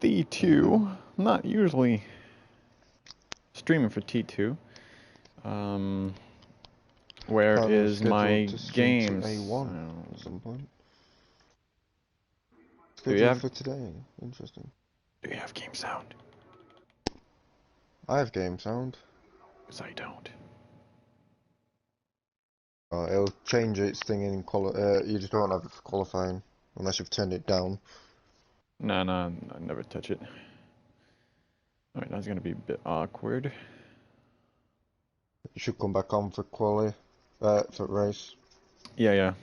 T2. Not usually streaming for T2. Um, where Apparently I'm is scheduled my to stream to games? A1 at some point. Do you Scheduled have for today. Interesting. game sound? I have game sound. Because I don't. It'll change its thing in you just don't have it for qualifying unless you've turned it down. No, I never touch it. Alright, that's gonna be a bit awkward. You should come back on for for race. Yeah.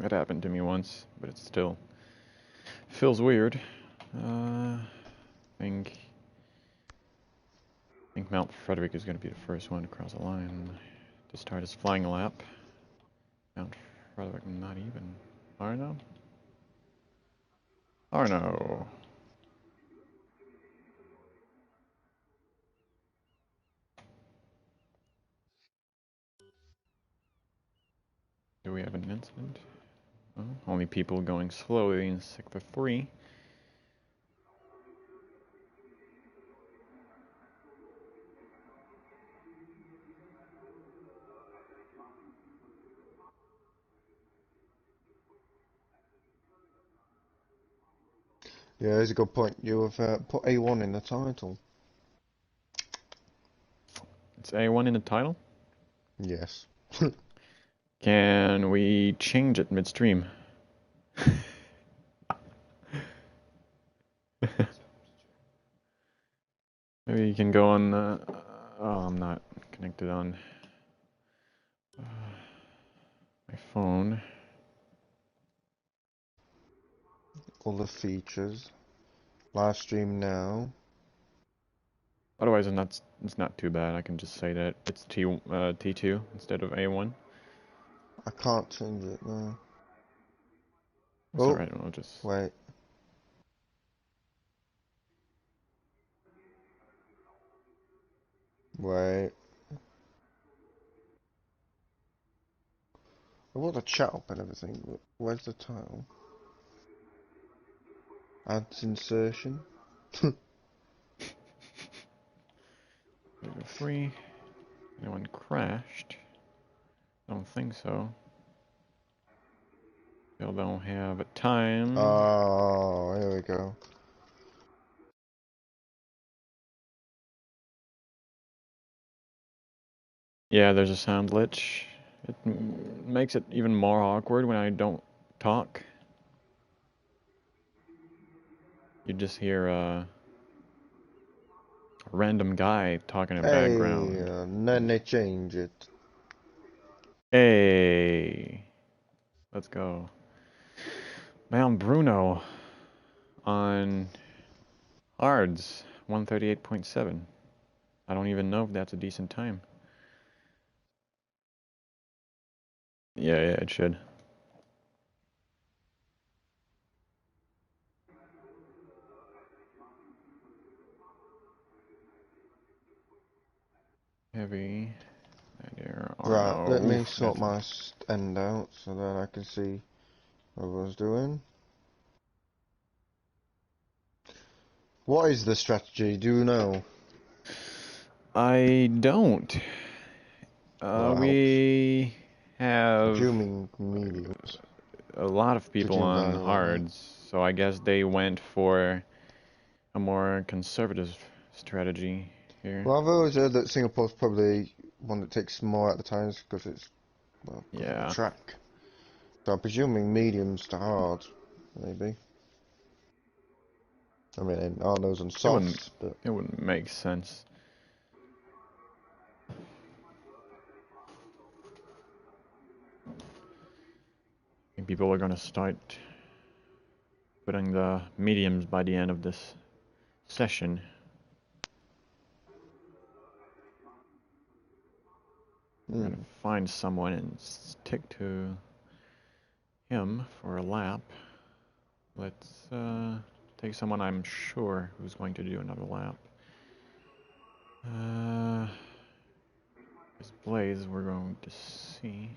It happened to me once, but it still feels weird. I think Mount Frederick is gonna be the first one to cross the line to start his flying lap. Mount Frederick, not even. Arno? Arno. Do we have an incident? Oh, only people going slowly in sector 3. Yeah, there's a good point. You have put A1 in the title. It's A1 in the title? Yes. Can we change it midstream? Maybe you can go on. Oh, I'm not connected on my phone. All the features. Live stream now. Otherwise, it's not too bad. I can just say that it's T2 instead of A1. I can't change it now. That's Oh, alright. I'll just. wait. Wait. I want the chat up and everything, but where's the title? Adds insertion. Free. Anyone crashed? I don't think so. Still don't have a time. Oh, here we go. Yeah, there's a sound glitch. It makes it even more awkward when I don't talk. You just hear a random guy talking in the background. Then they change it. Hey, let's go. Man, Bruno on Ards 138.7. I don't even know if that's a decent time. Yeah, it should. Heavy. There are Right, let me Oof, sort my end out so that I can see what I was doing. What is the strategy? Do you know? I don't. We have Presuming mediums. a lot of people Judging by on that. hards, so I guess they went for a more conservative strategy here. Well, I've always heard that Singapore's probably one that takes more at the times because it's, well, because of the Yeah. track. So I'm presuming mediums to hard, maybe. I mean, Arno's on softs, but... It wouldn't make sense. I think people are gonna start putting the mediums by the end of this session. I'm gonna find someone and stick to him for a lap. Let's take someone I'm sure who's going to do another lap. This Blaze we're going to see.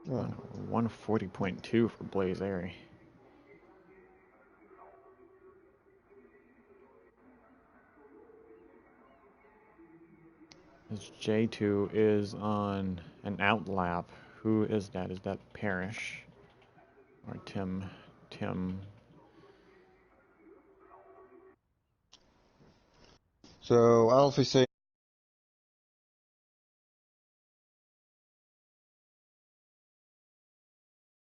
Oh. 140.2 for Blaze Airy. This J2 is on an outlap. Who is that? Is that Parrish? Or Tim? Tim. So Alfie say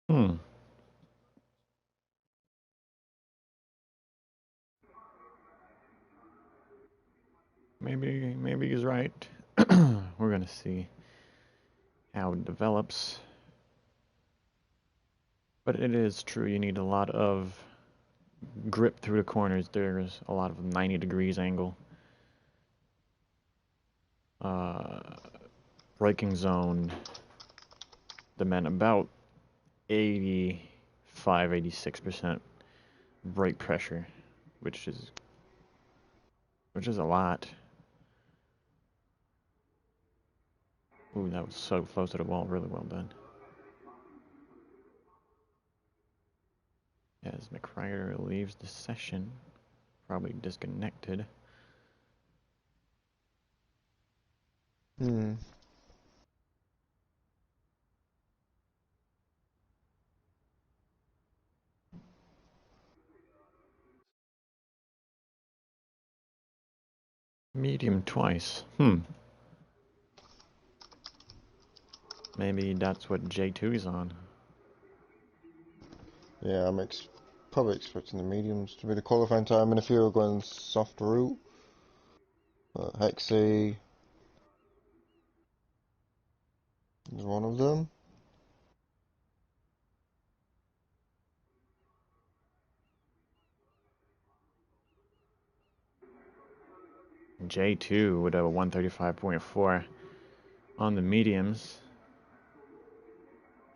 Hmm. Maybe he's right. We're gonna see how it develops. But it is true, you need a lot of grip through the corners. There's a lot of 90 degrees angle. Uh, braking zone demand about 85, 86% brake pressure, which is a lot. Ooh, that was so close to the wall. Really well done. As McRider leaves the session, probably disconnected. hmm. Medium twice. Maybe that's what J2 is on. Yeah, probably expecting the mediums to be the qualifying time, and if you're going soft route, Hexy is one of them. J2 with a 135.4 on the mediums,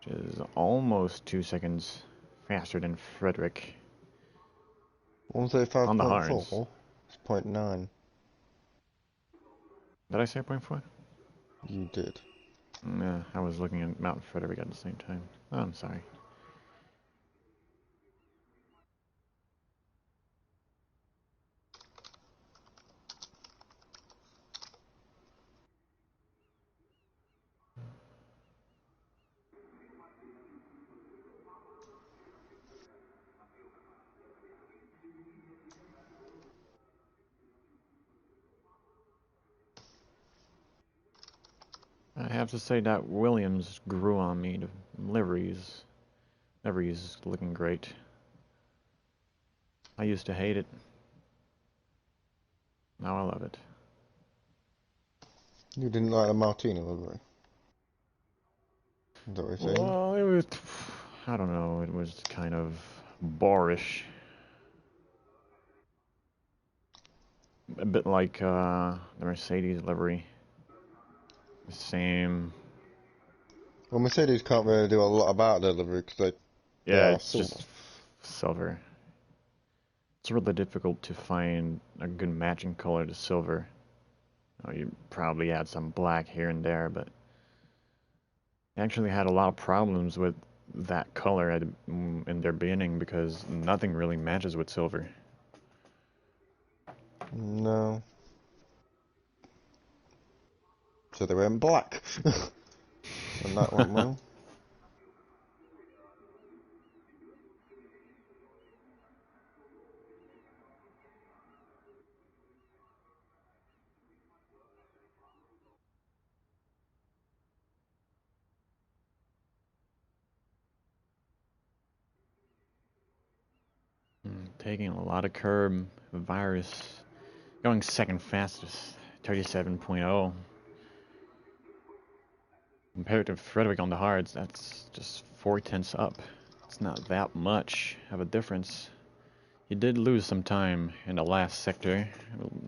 which is almost 2 seconds faster than Frederick on the hards. 135.4 is point 0.9. Did I say point 4? You did. Yeah, I was looking at Mount Frederick at the same time. Oh, I'm sorry. I have to say that Williams grew on me. The livery's looking great. I used to hate it. Now I love it. You didn't like the Martina livery? Is that what you're saying? Well, it was, I don't know, it was kind of boorish. A bit like the Mercedes livery. The same. Well, Mercedes can't really do a lot about their livery because they Yeah, are it's silver. just silver. It's really difficult to find a good matching color to silver. You probably add some black here and there, but I actually had a lot of problems with that color in their beginning because nothing really matches with silver. No. So they went black. And that went well. Taking a lot of curb. Virus going second fastest, 37.0. Compared to Frederick on the hards, that's just 4 tenths up. It's not that much of a difference. He did lose some time in the last sector,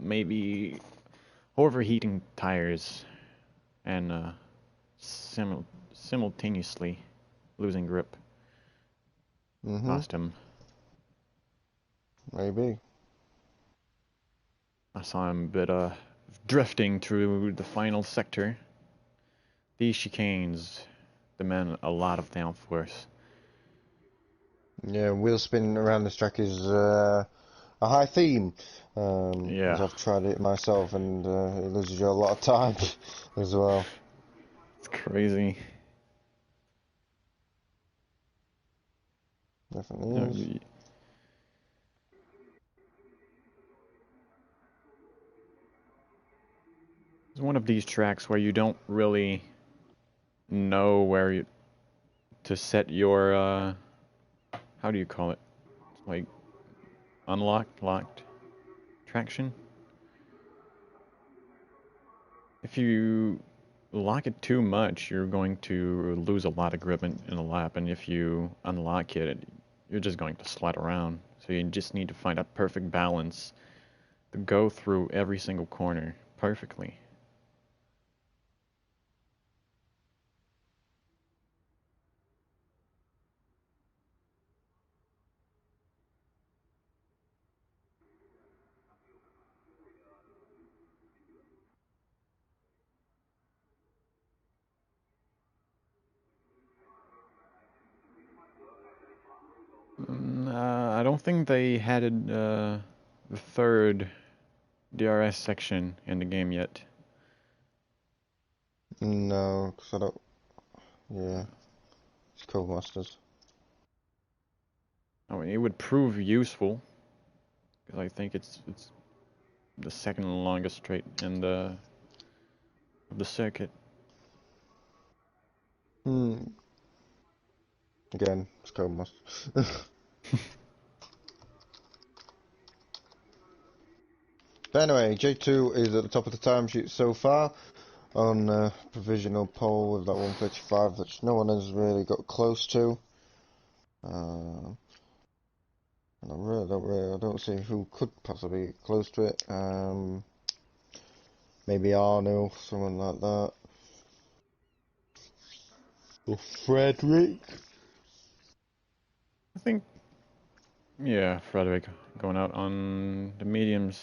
maybe overheating tires and simultaneously losing grip. Mm-hmm. Lost him. Maybe. I saw him a bit drifting through the final sector. These chicanes demand a lot of downforce. Yeah, wheel spin around this track is a high theme, as Yeah, I've tried it myself, and it loses you a lot of time as well. it's crazy. Definitely is. It's one of these tracks where you don't really know to set your how do you call it? Like unlocked, locked traction. If you lock it too much, you're going to lose a lot of grip in a lap, and if you unlock it, you're just going to slide around. So you just need to find a perfect balance to go through every single corner perfectly. I don't think they had the third DRS section in the game yet. No, 'cause I don't. Yeah, it's Codemasters. I mean, it would prove useful because I think it's the second longest straight in the circuit. Hmm. Again, it's Codemasters. But anyway, J2 is at the top of the timesheet so far on provisional pole with that 135, which no one has really got close to. And I don't see who could possibly get close to it. Maybe Arno, someone like that. Or Frederick. I think, yeah, Frederick going out on the mediums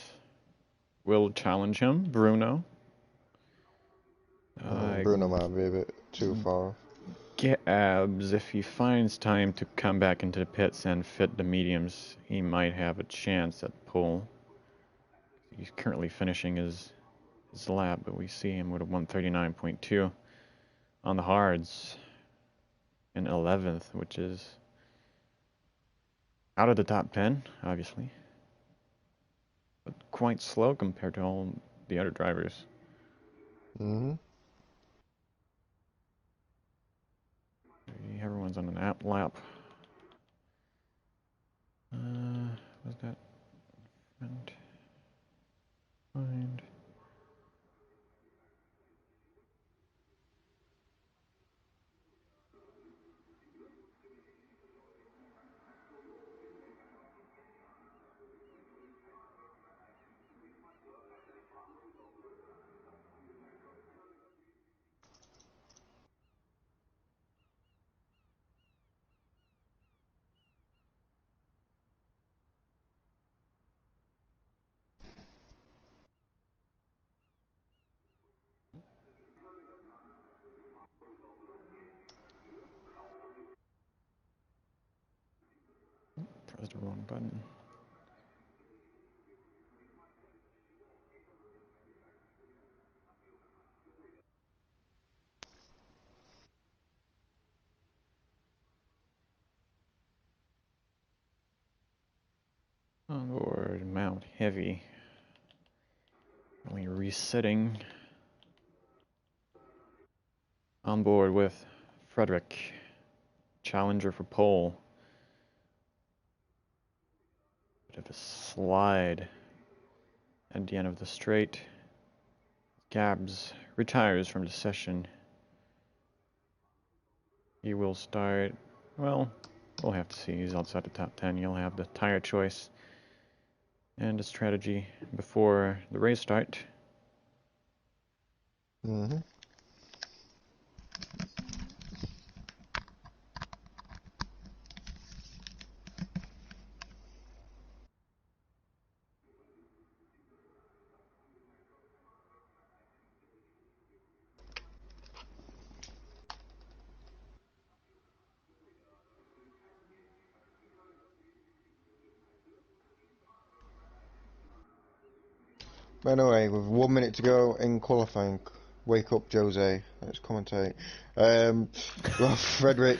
will challenge him. Bruno. Bruno might be a bit too far. Gabs, if he finds time to come back into the pits and fit the mediums, he might have a chance at pole. He's currently finishing his lap, but we see him with a 139.2 on the hards in 11th, which is out of the top 10, obviously, but quite slow compared to all the other drivers. Mm-hmm. Everyone's on an app lap. Was that front? Find. Pressed the wrong button. On board Mount Heavy. Only resetting. On board with Frederick. Challenger for pole. Bit of a slide at the end of the straight. Gabs retires from the session. He will start, well, we'll have to see. He's outside the top 10. He'll have the tire choice and the strategy before the race start. Mm-hmm. Anyway, with 1 minute to go in qualifying, wake up, Jose. Let's commentate. Well, Frederick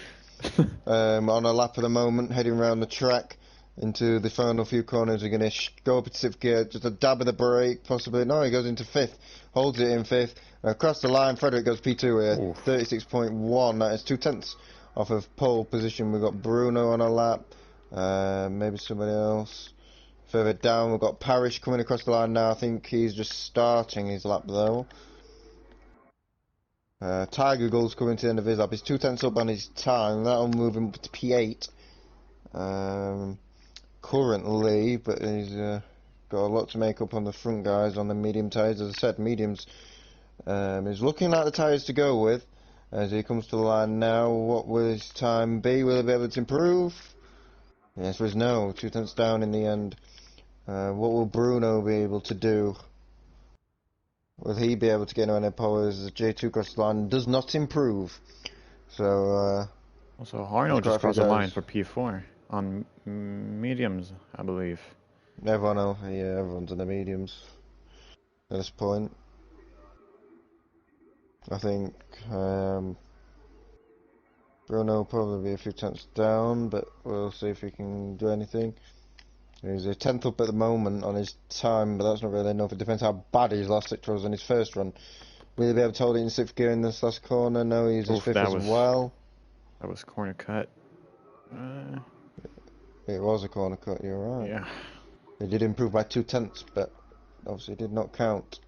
on a lap at the moment, heading around the track into the final few corners. Are going to go up into sixth gear, just a dab of the brake, possibly. No, he goes into fifth, holds it in fifth. Across the line, Frederick goes P2 here, Oof. 36.1. That is 2/10 off of pole position. We've got Bruno on a lap, maybe somebody else. Further down, we've got Parrish coming across the line now. I think he's just starting his lap though. Tiger Gull's coming to the end of his lap. He's 2/10 up on his time. That'll move him up to P8 currently, but he's got a lot to make up on the front guys on the medium tyres. As I said, mediums. He's looking like the tyres to go with as he comes to the line now. What will his time be? Will he be able to improve? The answer is no. 2/10 down in the end. What will Bruno be able to do? Will he be able to get any powers? J2 across the line does not improve. So, also, Arnold just crossed the line for P4 on mediums, I believe. Everyone's in the mediums at this point. I think Bruno will probably be a few tenths down, but we'll see if he can do anything. He's a 10th up at the moment on his time, but that's not really enough. It depends how bad his last sector was in his first run. Will he be able to hold it in 6th gear in this last corner? No, he's his 5th as well. That was corner cut. It was a corner cut, you're right. Yeah. He did improve by 2/10, but obviously did not count.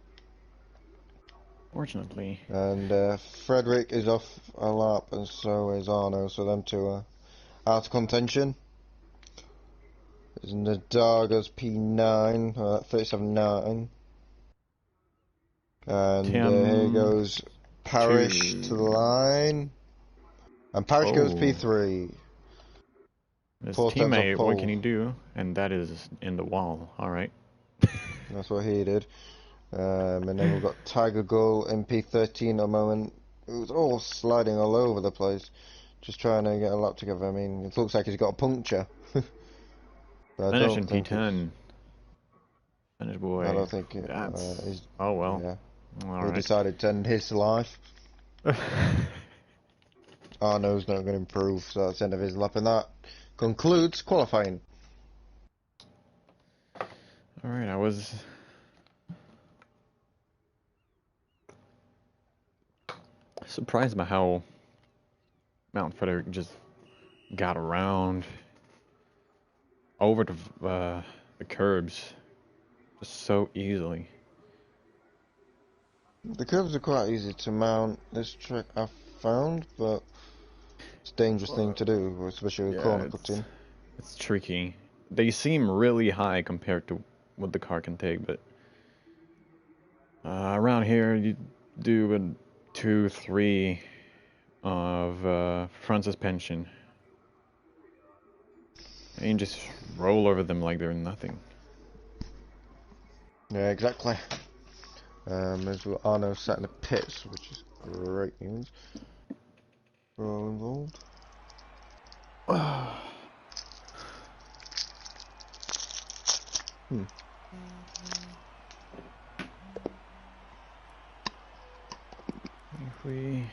Fortunately. And Frederick is off a lap, and so is Arno, so them two are out of contention. And the Darga's P9, 37.9. And here goes Parrish to the line. And Parrish goes P3. His teammate, what can he do? And that is in the wall, alright. That's what he did. And then we've got Tiger Gull in P13 at the moment. It was all sliding all over the place. Just trying to get a lap together. I mean, it looks like he's got a puncture. Finish in P10. Finish, boy. I don't think he's... Oh, well. Yeah. He decided to end his life. Arno's not going to improve, so that's the end of his lap. And that concludes qualifying. Alright, I was... surprised by how Mount Frederick just got around over the curbs just so easily. The curbs are quite easy to mount this track, I've found, but it's a dangerous thing to do, especially with corner cutting. It's tricky. They seem really high compared to what the car can take, but around here you do a 2-3 of front suspension and you just roll over them like they're nothing. Yeah, exactly. As well, Arno sat in the pits, which is great news. We're all involved. If we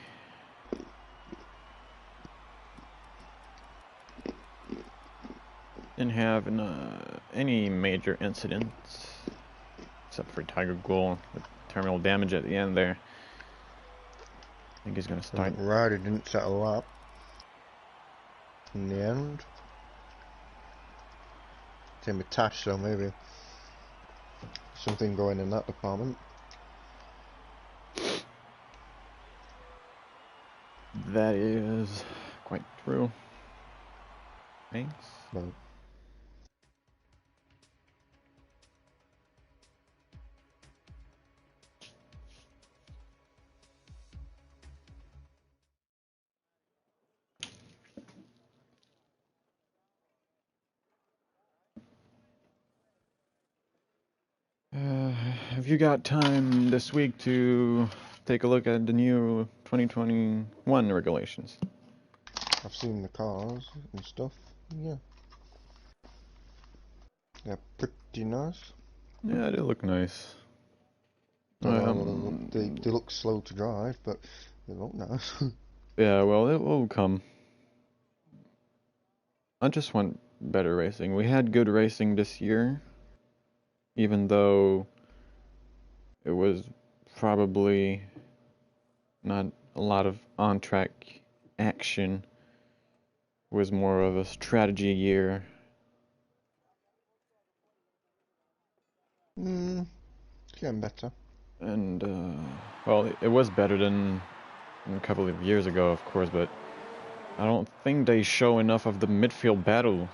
didn't have any major incidents, except for Tiger Gull with terminal damage at the end there. I think he's gonna start. Ryder didn't settle up in the end. Same with Tash, so maybe something going in that department. That is quite true. Thanks. No. Have you got time this week to take a look at the new 2021 regulations? I've seen the cars and stuff. Yeah. They're pretty nice. Yeah, they look nice. Well, they look slow to drive, but they look nice. Yeah, well, it will come. I just want better racing. We had good racing this year, even though it was probably not a lot of on-track action. It was more of a strategy year. Getting better. And, well, it was better than a couple of years ago, of course, but I don't think they show enough of the midfield battles.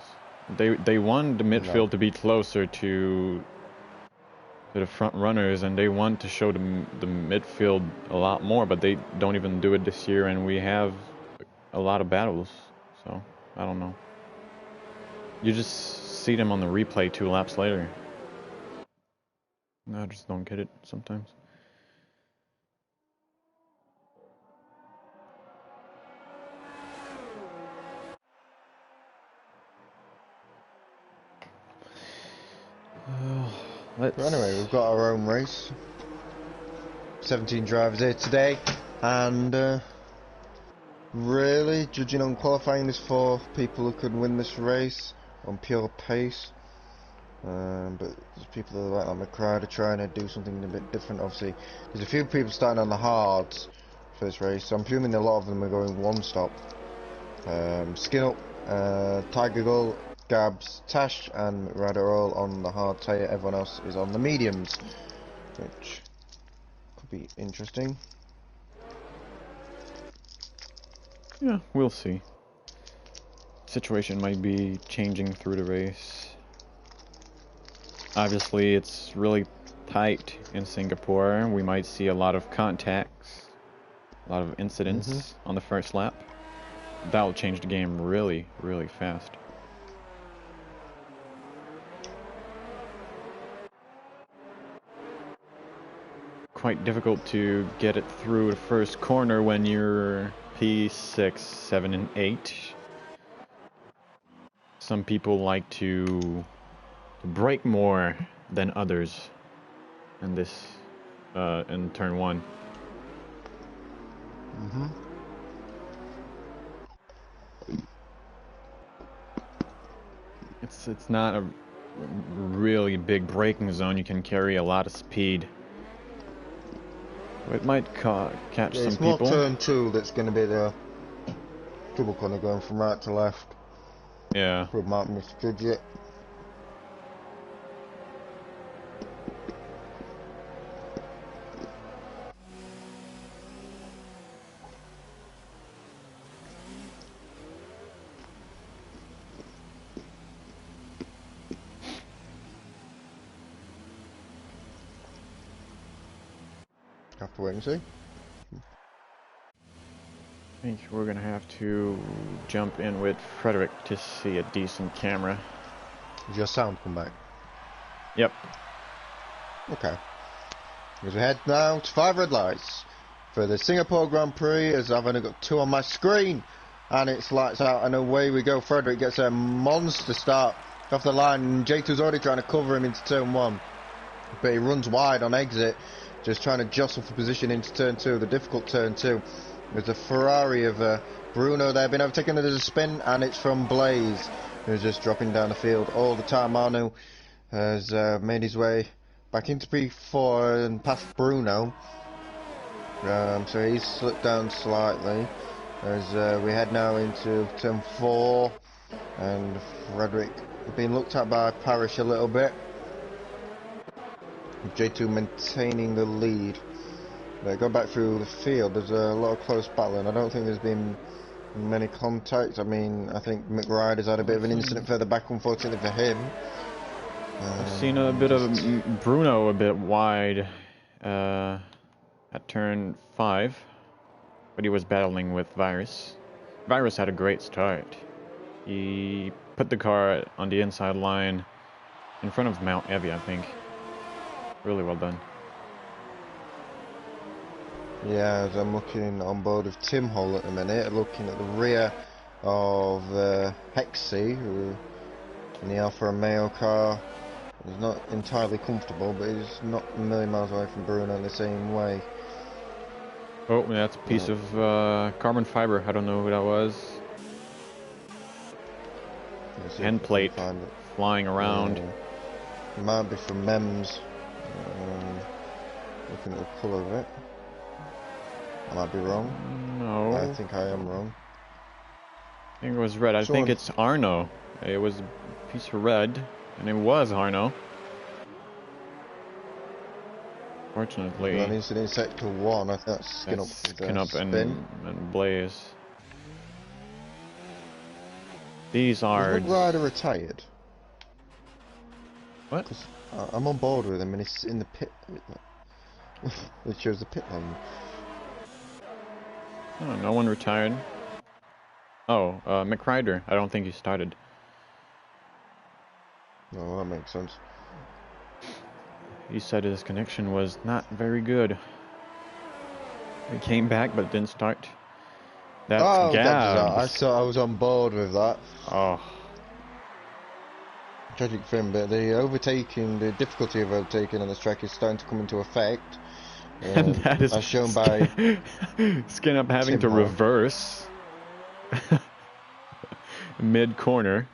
They want the midfield No. to be closer to the front runners, and they want to show the midfield a lot more, but they don't even do it this year, and we have a lot of battles. So I don't know. You just see them on the replay 2 laps later. I just don't get it sometimes. But anyway, we've got our own race. 17 drivers here today, and really, judging on qualifying, there's 4 people who could win this race on pure pace. But there's people like McCryder trying to do something a bit different. Obviously, there's a few people starting on the hards for this race, so I'm assuming a lot of them are going one stop. Skin Up, Tiger Gull, Gabs, Tash, and McRyder are all on the hard tyre. Everyone else is on the mediums, which could be interesting. Yeah, we'll see. Situation might be changing through the race. Obviously, it's really tight in Singapore. We might see a lot of contacts, a lot of incidents on the first lap. That'll change the game really, really fast. Quite difficult to get it through the first corner when you're P6, 7, and 8. Some people like to brake more than others in this in turn 1. It's not a really big braking zone. You can carry a lot of speed. It might catch some people. It's more turn 2 that's going to be the double corner going from right to left. Yeah. Probably might misjudge it. Have to wait and see. I think we're gonna have to jump in with Frederick to see a decent camera. Does your sound come back? Yep. Okay. As we head now to 5 red lights for the Singapore Grand Prix, as I've only got 2 on my screen, and it's lights out and away we go. Frederick gets a monster start off the line. J2's already trying to cover him into turn 1, but he runs wide on exit, just trying to jostle for position into turn 2, the difficult turn 2. There's a Ferrari of Bruno there, been overtaken. There's a spin, and it's from Blaze, who's just dropping down the field all the time. Manu has made his way back into P4 and past Bruno, so he's slipped down slightly as we head now into turn 4, and Frederick being looked at by Parrish a little bit. J2 maintaining the lead. They go back through the field. There's a lot of close battling. I don't think there's been many contacts. I mean, I think McRyder's had a bit of an incident further back, unfortunately for him. I've seen a bit of Bruno a bit wide at turn 5, but he was battling with Virus. Virus had a great start. He put the car on the inside line in front of Mount Evie, I think. Really well done. Yeah, as I'm looking on board of Tim Hall at the minute, looking at the rear of Hexy, who in the Alfa Romeo car He's not entirely comfortable, but he's not a million miles away from Bruno in the same way. Oh, that's a piece of carbon fiber. I don't know who that was. End plate flying around. It might be from MEMS. Looking at the colour of it. I might be wrong. No. I think I am wrong. I think it was red. I think it's Arno. It was a piece of red, and it was Arno. Fortunately. Well, incident sector 1, I think that's Skin Up and Blaze. These are... Is the rider retired? What? I'm on board with him and he's in the pit. It shows the pit lane. Oh, no one retired. Oh, McRider. I don't think he started. No, well, that makes sense. He said his connection was not very good. He came back but didn't start. That's Gabs. I was on board with that. Oh. Tragic for him, but the difficulty of overtaking on this track is starting to come into effect. And that is as shown by Skin Up having to reverse mid-corner.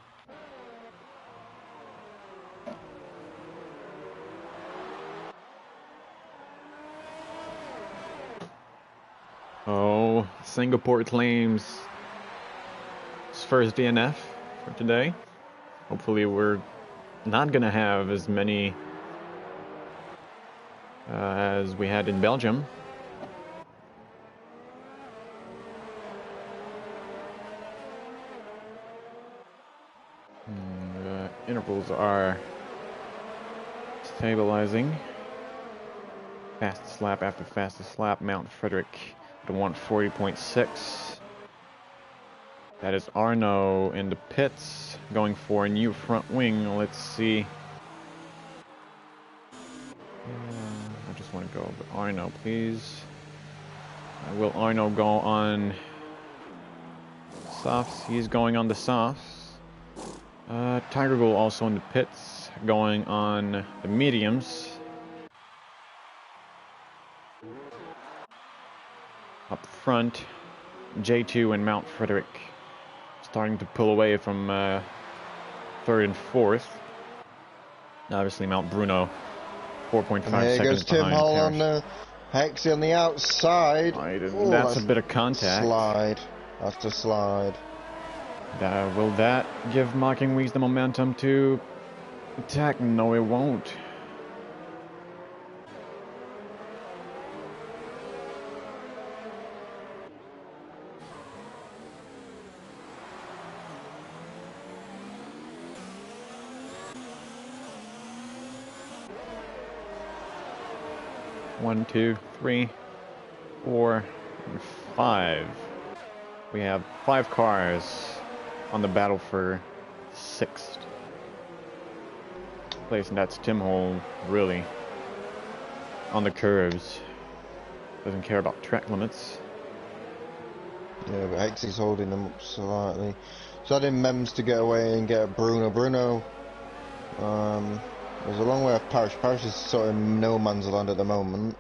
Oh, Singapore claims his first DNF for today. Hopefully we're not going to have as many as we had in Belgium. And, intervals are stabilizing. Fastest lap after fastest lap, Mount Frederick at 140.6. That is Arno in the pits, going for a new front wing. Let's see. I just want to go over Arno, please. Will Arno go on softs? He's going on the softs. Tiger Goal also in the pits, going on the mediums. Up front, J2 and Mount Frederick starting to pull away from third and fourth. Obviously, Mount Bruno, 4.5 seconds behind. Here goes Tim Hall on Hexy on the outside. Ooh, that's a bit of contact. Slide. That's a slide. Will that give Mocking Weeds the momentum to attack? No, it won't. One, two, three, 4, and 5. We have 5 cars on the battle for 6th place, and that's Tim Hole, really on the curves. Doesn't care about track limits. Yeah, but Hexy's holding them up slightly. So I did MEMS to get away and get Bruno. Bruno, there's a long way off Parish. Parish is sort of no man's land at the moment.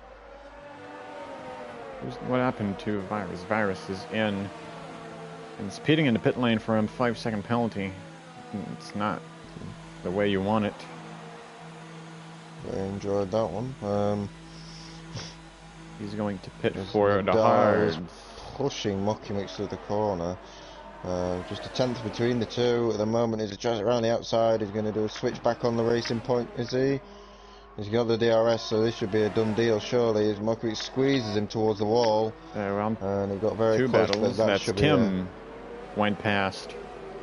What happened to Virus? Virus is in and speeding in the pit lane for a 5-second penalty. It's not the way you want it. I enjoyed that one. He's going to pit for the hard. Pushing Mocking through the corner. Just a tenth between the two. At the moment, he's just around the outside. He's going to do a switch back on the racing point, is he? He's got the DRS, so this should be a done deal, surely. As Mocking squeezes him towards the wall. And he got very close. Battles. That's Tim went past.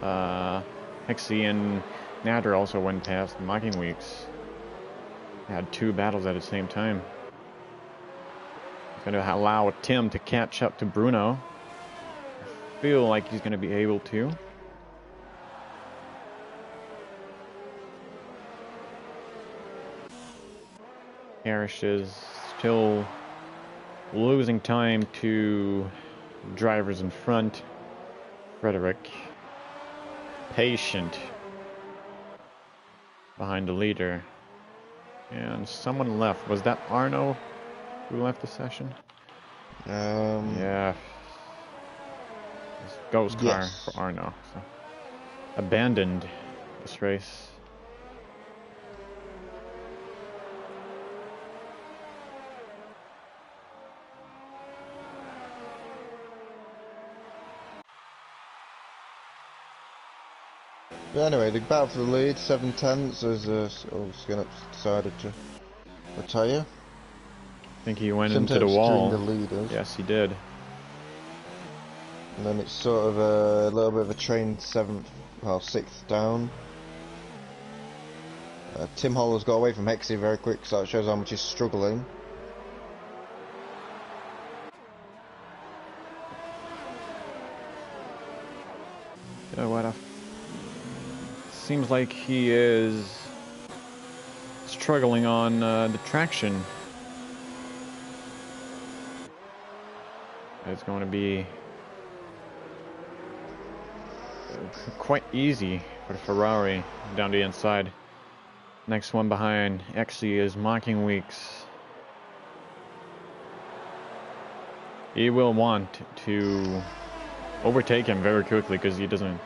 Hexy and Nader also went past Mocking Weeks. Had 2 battles at the same time. Going to allow Tim to catch up to Bruno. I feel like he's going to be able to. Parrish is still losing time to drivers in front. Frederick, patient behind the leader. And someone left. Was that Arno who left the session? Yeah. This ghost car Yes. for Arno. So abandoned this race. But anyway, the battle for the lead, 7/10 as Skinner decided to retire. I think he went into the Sometimes wall. between the leaders. Yes, he did. And then it's sort of a little bit of a train 6th down. Tim Holler's got away from Hexy very quick, so that shows how much he's struggling. You know what? Seems like he is struggling on the traction. It's going to be quite easy for the Ferrari down the inside. Next one behind Exy is Mocking Weeks. He will want to overtake him very quickly because he doesn't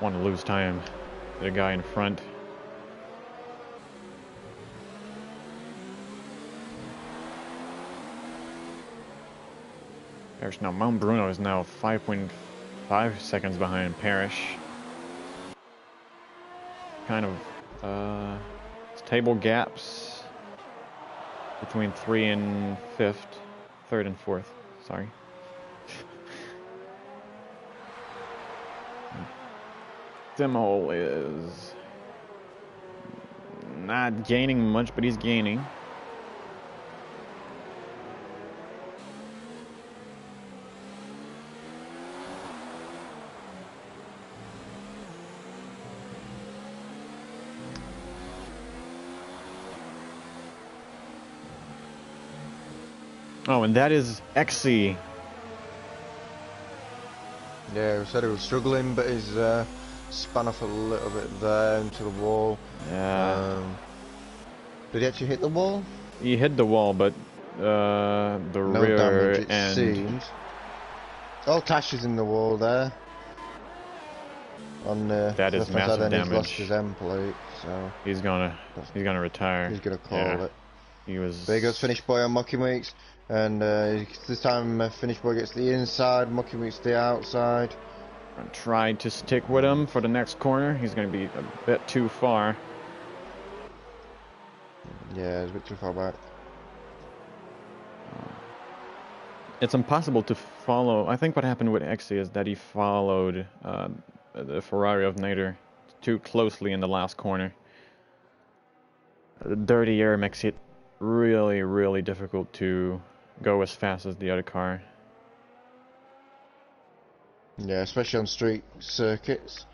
want to lose time to the guy in front. There's now Mount Bruno is now 5.5 seconds behind Parrish. Kind of table gaps between 3 and 5th, 3rd and 4th, sorry. Dimhole is not gaining much, but he's gaining. Oh, and that is Exy. Yeah, we said he was struggling, but he's spun off a little bit there into the wall. Yeah. Did he actually hit the wall? He hit the wall, but the No rear damage, it end. seems. Oh, Tash is in the wall there. On that is massive then damage. He's lost his end plate, so he's gonna retire. he's gonna call it. He was. There goes Finish Boy on Mocking Weeks, and this time Finish Boy gets the inside, Mocking Weeks the outside. Tried to stick with him for the next corner. He's going to be a bit too far. Yeah, he's a bit too far back. It's impossible to follow. I think what happened with Exy is that he followed the Ferrari of Nader too closely in the last corner. The dirty air makes it really, really difficult to go as fast as the other car. Yeah, especially on street circuits.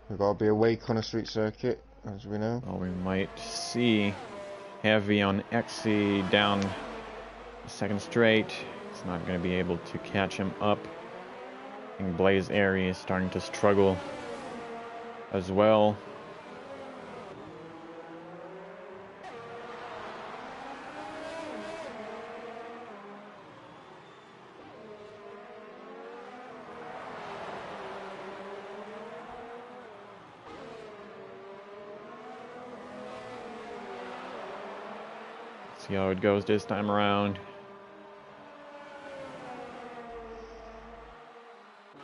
We've got to be awake on a street circuit, as we know. Well, we might see heavy on Exy down the second straight. He's not going to be able to catch him up. I think Blaze Airy is starting to struggle as well. See how it goes this time around.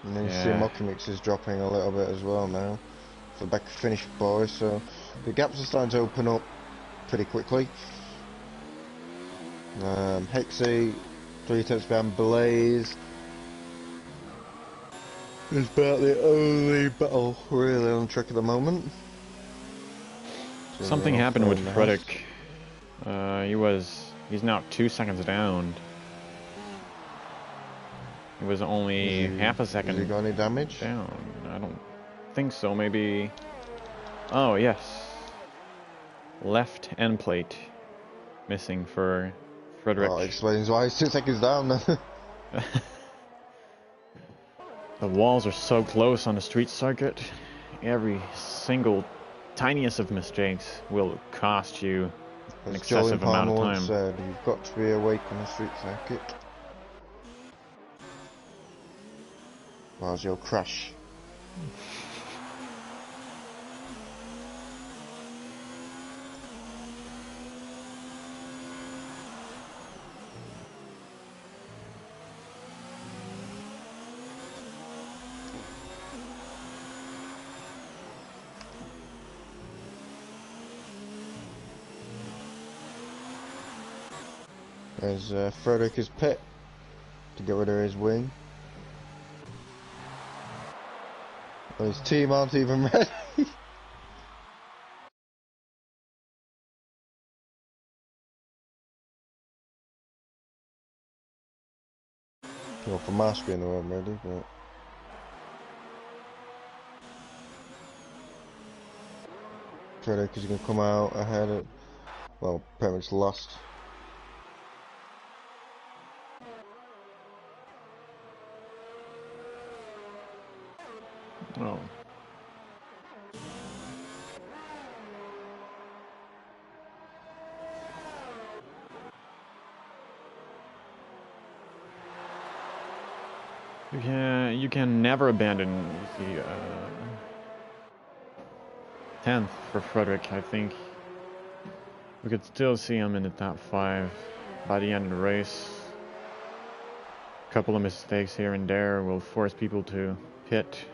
And then you see Mocking Mix is dropping a little bit as well now. For back Finish Boy, so the gaps are starting to open up pretty quickly. Hexy, 3 attempts behind Blaze. Is about the only battle really on track at the moment. Something happened with Frederick. He's now 2 seconds down. It was only half a second. Has he got any damage? Down. I don't think so. Maybe. Oh yes. Left end plate missing for Frederick. Oh, explains why he's 2 seconds down. The walls are so close on the street circuit. Every single tiniest of mistakes will cost you an As Jolyon excessive amount Palmer of once time. said, you've got to be awake on a street circuit, or else you'll crash. There's Frederick's pit to get rid of his wing. Well, his team aren't even ready. Well, for my screen they weren't ready, but Frederick is going to come out ahead of, well, pretty much lost. Oh. You can never abandon the 10th for Frederick. I think we could still see him in the top 5 by the end of the race. A couple of mistakes here and there will force people to pit.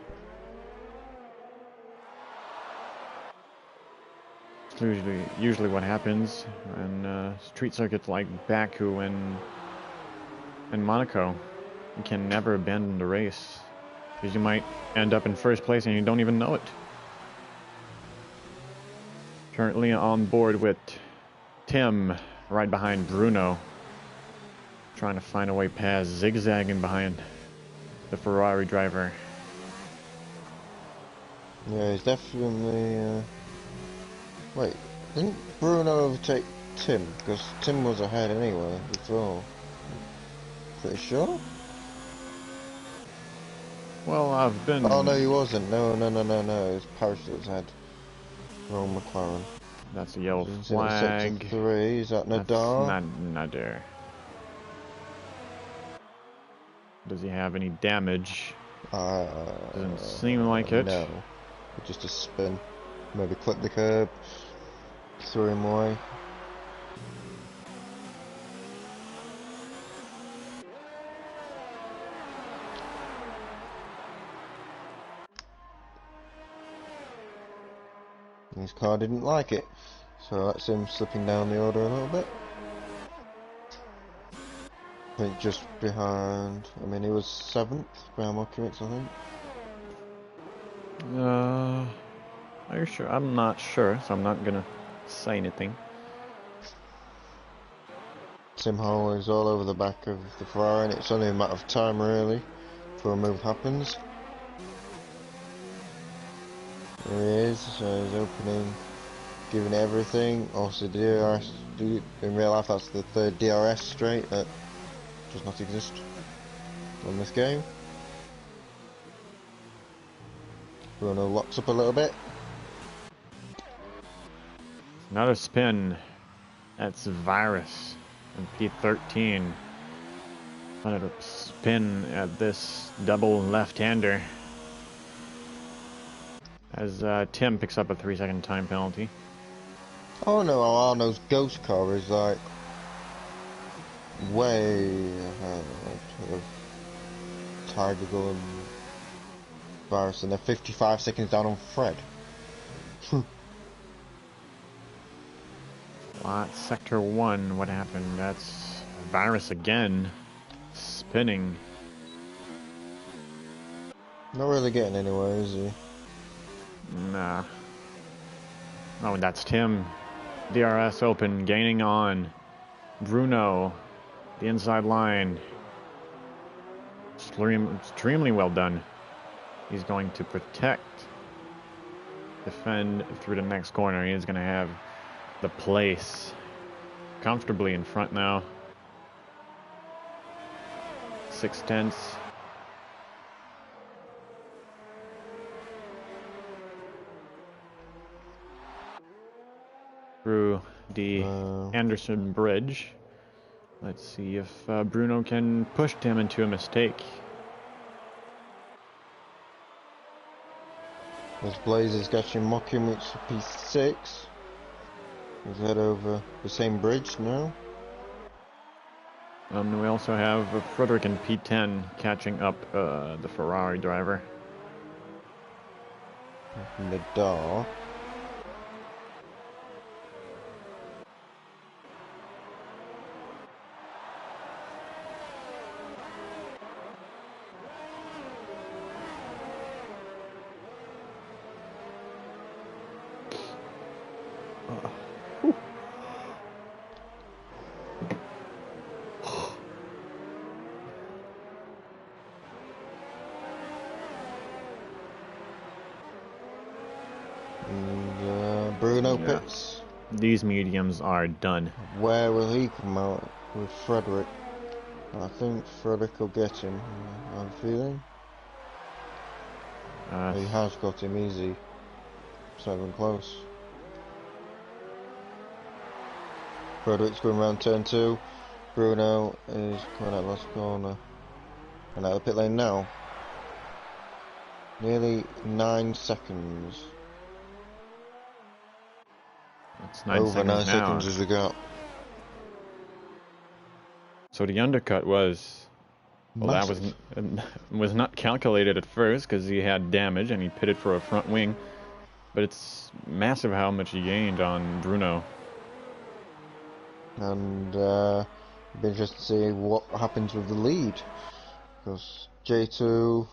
It's usually what happens in street circuits like Baku and Monaco. You can never abandon the race because you might end up in first place and you don't even know it. Currently on board with Tim right behind Bruno, trying to find a way past, zigzagging behind the Ferrari driver. Yeah, he's definitely. Wait, didn't Bruno overtake Tim? Because Tim was ahead anyway before. Pretty sure? Well, I've been... Oh no, he wasn't. No. It was Paris that was ahead. Wrong McLaren. That's a yellow He's in sector flag. 3. Is that That's Nadar? not Nadir. Does he have any damage? Doesn't seem like it. No. Just a spin. Maybe clip the curb. Threw him away. His car didn't like it, so that's him slipping down the order a little bit. I think just behind, I mean he was 7th, behind Mokimix, I think. Are you sure? I'm not sure, so I'm not gonna say anything. Tim Howell is all over the back of the Ferrari, and it's only a matter of time really before a move happens. There he is, so he's opening, giving everything. Also DRS, in real life that's the 3rd DRS straight that does not exist on this game. Bruno locks up a little bit. Another spin. That's Virus and P13. Trying to spin at this double left-hander as Tim picks up a 3-second time penalty. Oh no, Arno's ghost car is like way ahead of Tiger Gun and Virus, and they're 55 seconds down on Fred. Sector 1, what happened? That's Virus again, spinning. Not really getting anywhere, is he? Nah. Oh, and that's Tim. DRS open, gaining on Bruno, the inside line. Extremely well done. He's going to defend through the next corner. He's going to have the place comfortably in front now. 6/10. through the Uh, Anderson Bridge. Let's see if Bruno can push Tim into a mistake. As Blaze is catching Mokumit's P6. He's head over the same bridge now. We also have Frederick in P10 catching up the Ferrari driver. In the dark. And Bruno pits. These mediums are done. Where will he come out with Frederick? I think Frederick will get him. I have a feeling. He has got him easy. It's not even close. Frederick's going around turn 2. Bruno is coming out last corner. And out of the pit lane now. Nearly 9 seconds. It's 9 Over seconds 9 now. seconds as we got. So the undercut was, well, Massive. that was not calculated at first because he had damage and he pitted for a front wing. But it's massive how much he gained on Bruno. And it'll be interesting to see what happens with the lead. Because J2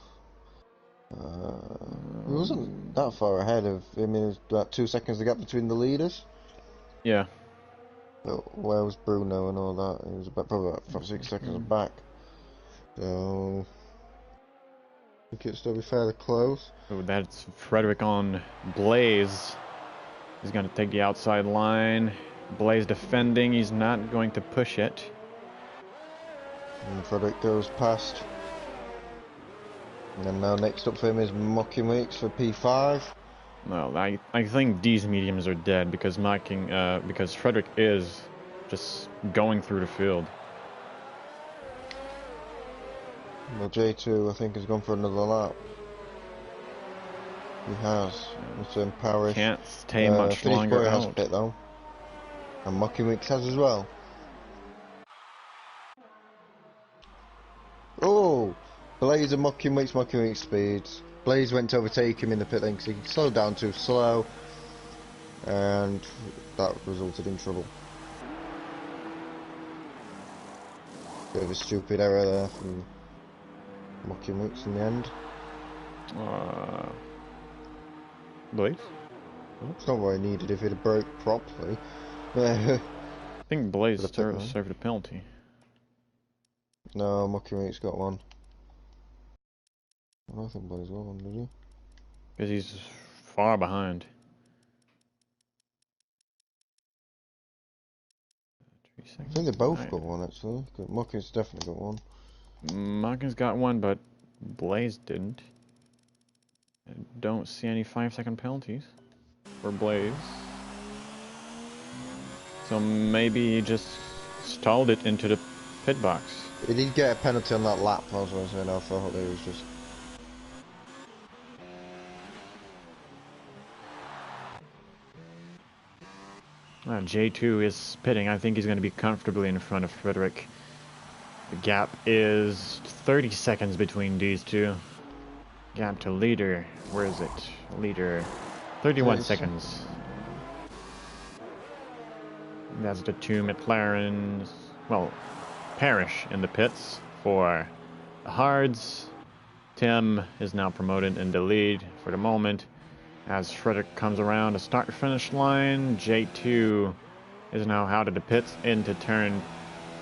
he wasn't that far ahead of, I mean, it was about 2 seconds the gap between the leaders. Yeah. But where was Bruno and all that? He was probably about 5 6 seconds back. So I think it'll still be fairly close. So that's Frederick on Blaze. He's going to take the outside line. Blaze defending. He's not going to push it. And Frederick goes past. And then now next up for him is Mocking Weeks for P5. Well, I think these mediums are dead because because Frederick is just going through the field. Well, J2 I think has gone for another lap. He has. Return Parish. Can't stay much Finish longer Boy has out. pit though. And Mocking Weeks has as well. Oh! Blaze and Mocking Weeks speeds. Blaze went to overtake him in the pit lane because he slowed down too slow. And that resulted in trouble. Bit of a stupid error there from Mocking Weeks in the end. Blaze? It's not what I needed if it had broke properly. I think Blaze For the pit lane. served a penalty. No, Mocking Weeks got one. I don't think Blaze got one, did you? Because he's far behind. 3 I seconds. think they both got one actually. Mocking's definitely got one. Malkin's got one, but Blaze didn't. I don't see any 5-second penalties for Blaze. So maybe he just stalled it into the pit box. He did get a penalty on that lap, I was going to say. I thought it was just... J2 is pitting. I think he's going to be comfortably in front of Frederick. The gap is 30 seconds between these two. Gap to leader. Where is it? Leader. 31 seconds. That's the two McLarens. Well, Parrish in the pits for the hards. Tim is now promoted in the lead for the moment. As Frederick comes around the start-finish line, J2 is now out of the pits into turn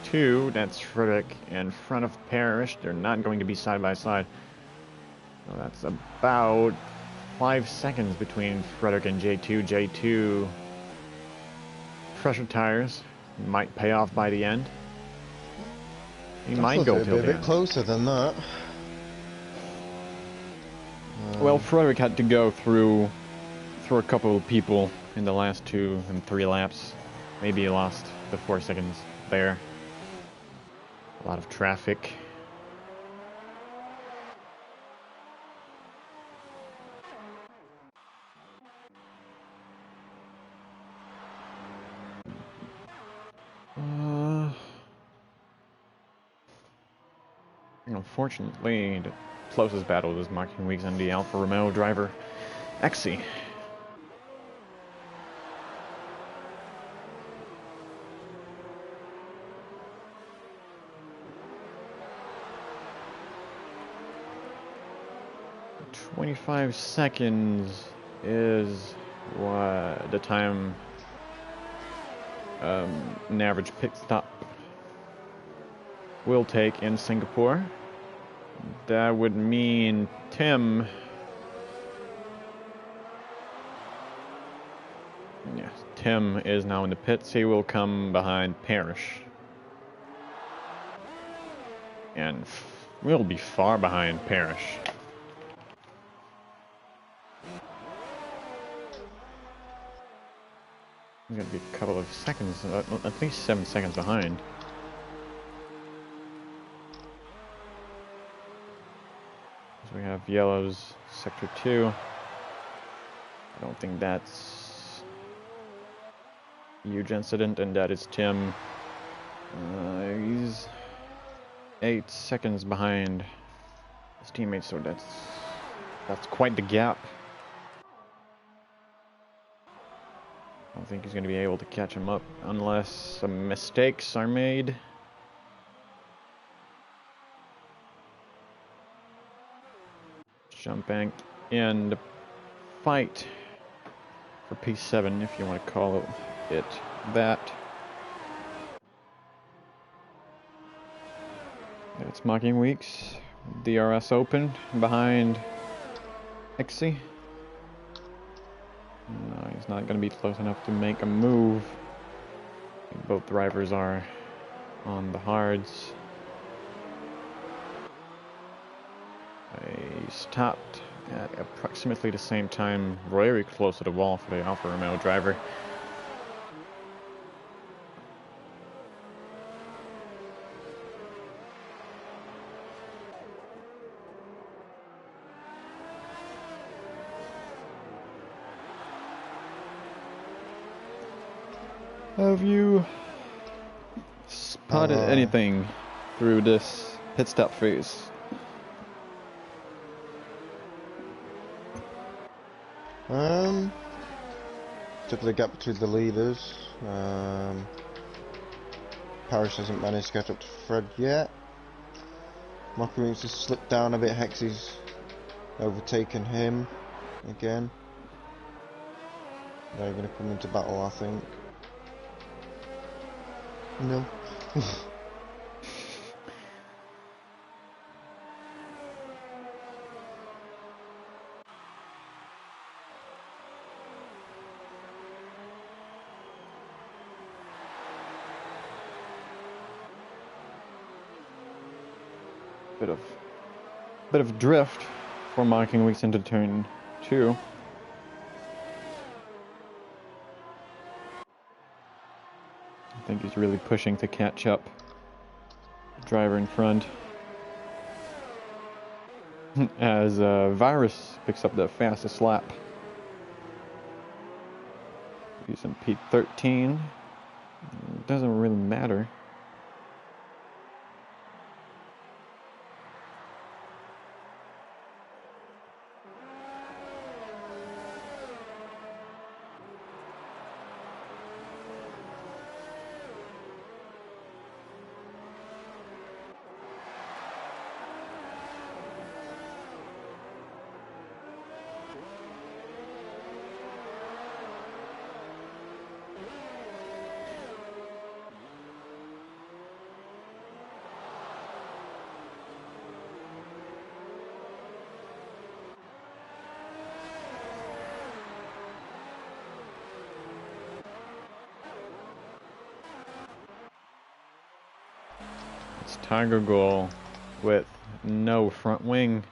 2. That's Frederick in front of Parrish. They're not going to be side by side. So that's about 5 seconds between Frederick and J2. J2 pressure tires might pay off by the end. He might go till a the bit end. closer than that. Well, Frederick had to go through a couple of people in the last 2 and 3 laps. Maybe he lost the 4 seconds there. A lot of traffic. Unfortunately, the closest battle was marking weeks on the Alfa Romeo driver, Exy. "25 seconds is what the time an average pit stop will take in Singapore. That would mean Tim... Yes, Tim is now in the pits. He will come behind Parrish. And will be far behind Parrish. He's gonna be a couple of seconds, at least 7 seconds behind. So we have yellows, sector 2. I don't think that's a huge incident, and that is Tim. He's 8 seconds behind his teammates, so that's quite the gap. I don't think he's going to be able to catch him up unless some mistakes are made. Jump back in the fight for P7, if you want to call it that. It's Mocking Weeks, DRS Open behind Exy. No, he's not going to be close enough to make a move. Both drivers are on the hards. They stopped at approximately the same time, very close to the wall for the Alfa Romeo driver. Have you spotted anything through this pit stop phase? Took the gap between the leaders. Parrish hasn't managed to catch up to Fred yet. Mockering's just slipped down a bit. Hexy's overtaken him again. They're going to come into battle, I think. No. Bit of drift for Mocking Weeks into turn 2. I think he's really pushing to catch up. Driver in front. As Virus picks up the fastest lap. Using P13. It doesn't really matter. It's Tiger Goal with no front wing.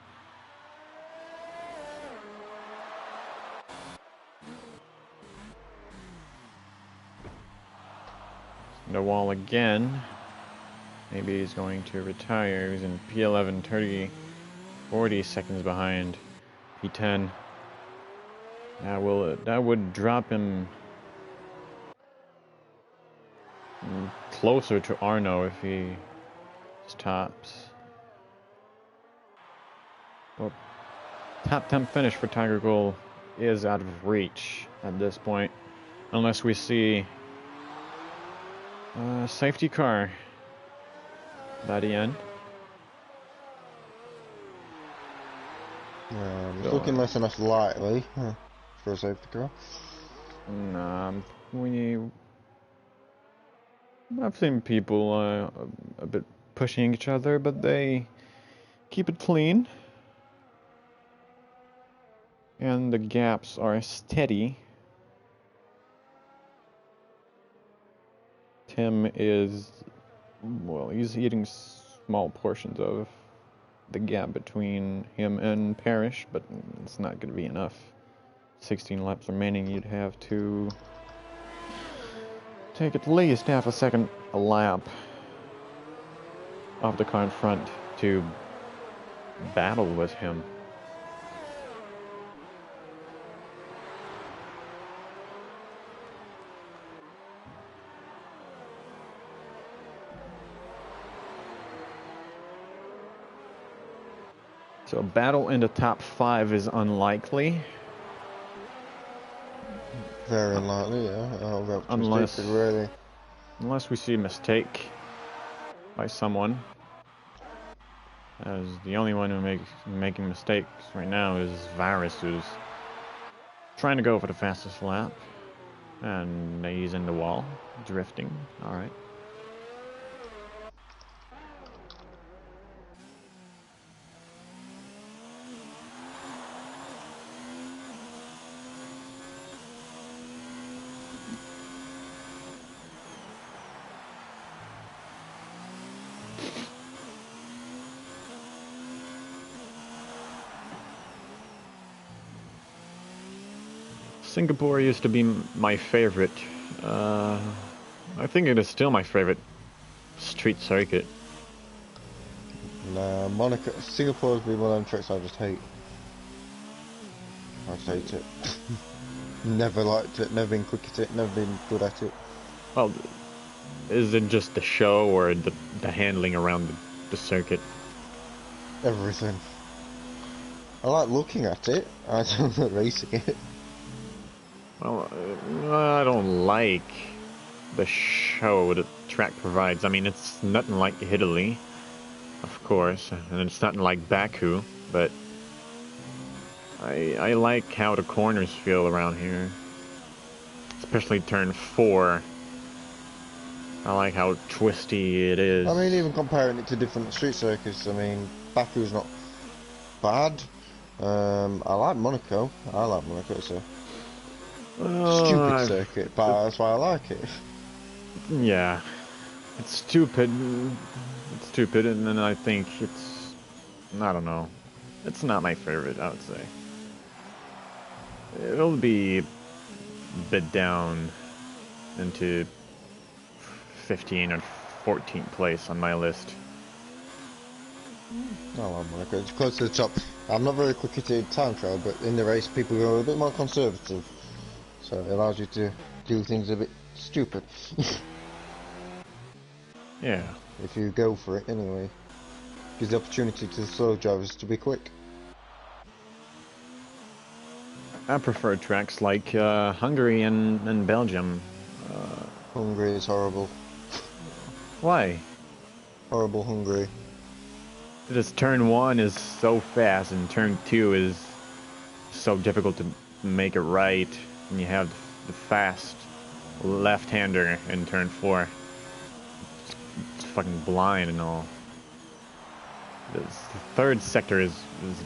the wall again. Maybe he's going to retire. He's in P11, 30, 40 seconds behind P10. That would drop him closer to Arno if he stops. Well, top 10 finish for Tiger Goal is out of reach at this point, unless we see a safety car by the end. It's looking less and less likely for a safety car. I've seen people a bit pushing each other, but they keep it clean. And the gaps are steady. Tim is, well, he's eating small portions of the gap between him and Parrish, but it's not going to be enough. 16 laps remaining, you'd have to take at least half a second a lap off the car in front to battle with him. So a battle in the top 5 is unlikely. Very unlikely, yeah. Unless we see a mistake by someone. As the only one who making mistakes right now is Varus, who's trying to go for the fastest lap. And he's in the wall, drifting. Alright. Singapore used to be my favorite. I think it is still my favorite street circuit. Nah, Singapore's been one of them tricks I just hate. I just hate it. Never liked it, never been quick at it, never been good at it. Well, is it just the show or the handling around the circuit? Everything. I like looking at it, I don't like racing it. Well, I don't like the show the track provides. I mean, it's nothing like Italy, of course, and it's nothing like Baku, but I like how the corners feel around here, especially turn 4. I like how twisty it is. I mean, even comparing it to different street circuits, I mean, Baku's not bad. I like Monaco. It's a stupid circuit, but that's why I like it. Yeah, it's stupid. It's stupid, and then I think I don't know. It's not my favorite, I would say. It'll be a bit down into 15 or 14th place on my list. I like Monaco. It's close to the top. I'm not very quick at it in time trial, but in the race people go a bit more conservative. So it allows you to do things a bit stupid. Yeah. If you go for it anyway. Gives the opportunity to the slow drivers to be quick. I prefer tracks like Hungary and Belgium. Hungary is horrible. Why? Horrible Hungary. Because turn 1 is so fast and turn 2 is so difficult to make it right. And you have the fast left-hander in turn 4. It's fucking blind and all. The third sector is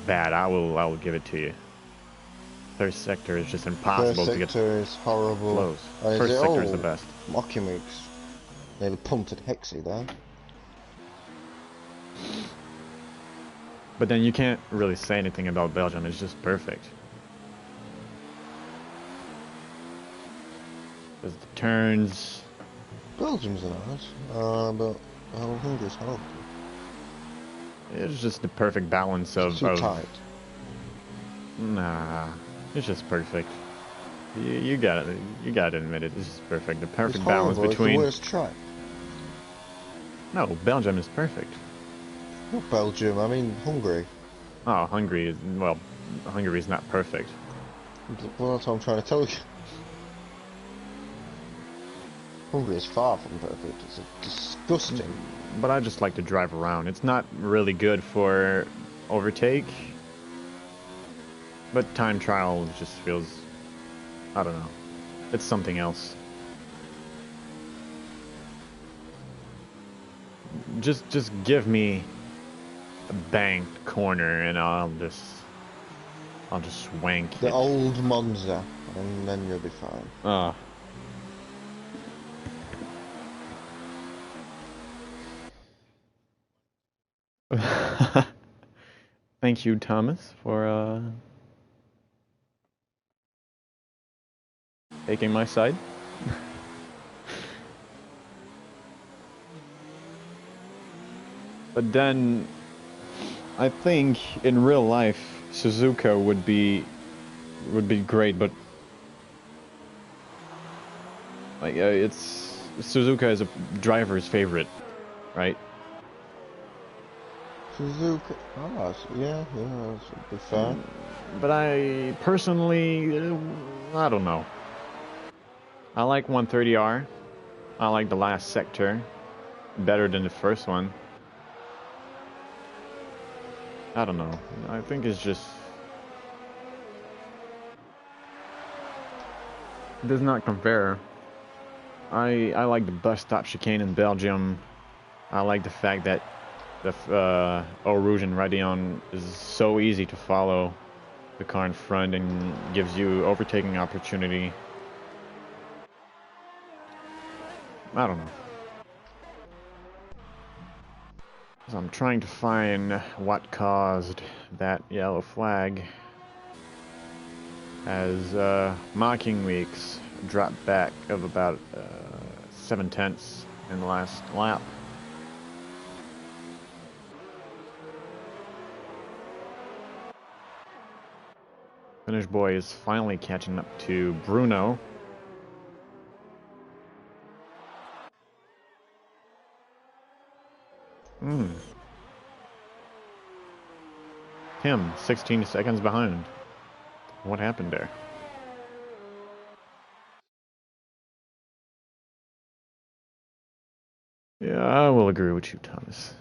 bad. I will give it to you. Third sector is just impossible to get. First sector is horrible. Close. First sector is the best. Mocking me. Nearly punted Hexy there. But then you can't really say anything about Belgium. It's just perfect. There's the turns. Belgium's nice, but Hungary's horrible. It's just the perfect balance It's too tight. Nah, it's just perfect. You gotta admit it. It's just perfect. The It's perfect balance horrible. It's the between. worst track. No, Belgium is perfect. Not Belgium. I mean Hungary. Oh, Hungary is well. Hungary is not perfect. Well, that's what I'm trying to tell you. Hungary is far from perfect. It's disgusting. But I just like to drive around. It's not really good for overtake. But time trial just feels. I don't know. It's something else. Just give me a banked corner and I'll just swank The it. old Monza, and then you'll be fine. Ah. Thank you, Thomas, for taking my side. But then, I think in real life, Suzuka would be great, but like it's Suzuka is a driver's favorite, right? Suzuka. Oh, yeah, that should be fair. But I personally, I don't know. I like 130R. I like the last sector better than the first one. I don't know. I think it's just it does not compare. I like the bus stop chicane in Belgium. I like the fact that the Eau Rouge and Raidillon is so easy to follow the car in front and gives you overtaking opportunity. I don't know. So I'm trying to find what caused that yellow flag as marking weeks dropped back of about 7/10 in the last lap. Finnish boy is finally catching up to Bruno. Him, 16 seconds behind. What happened there? Yeah, I will agree with you, Thomas.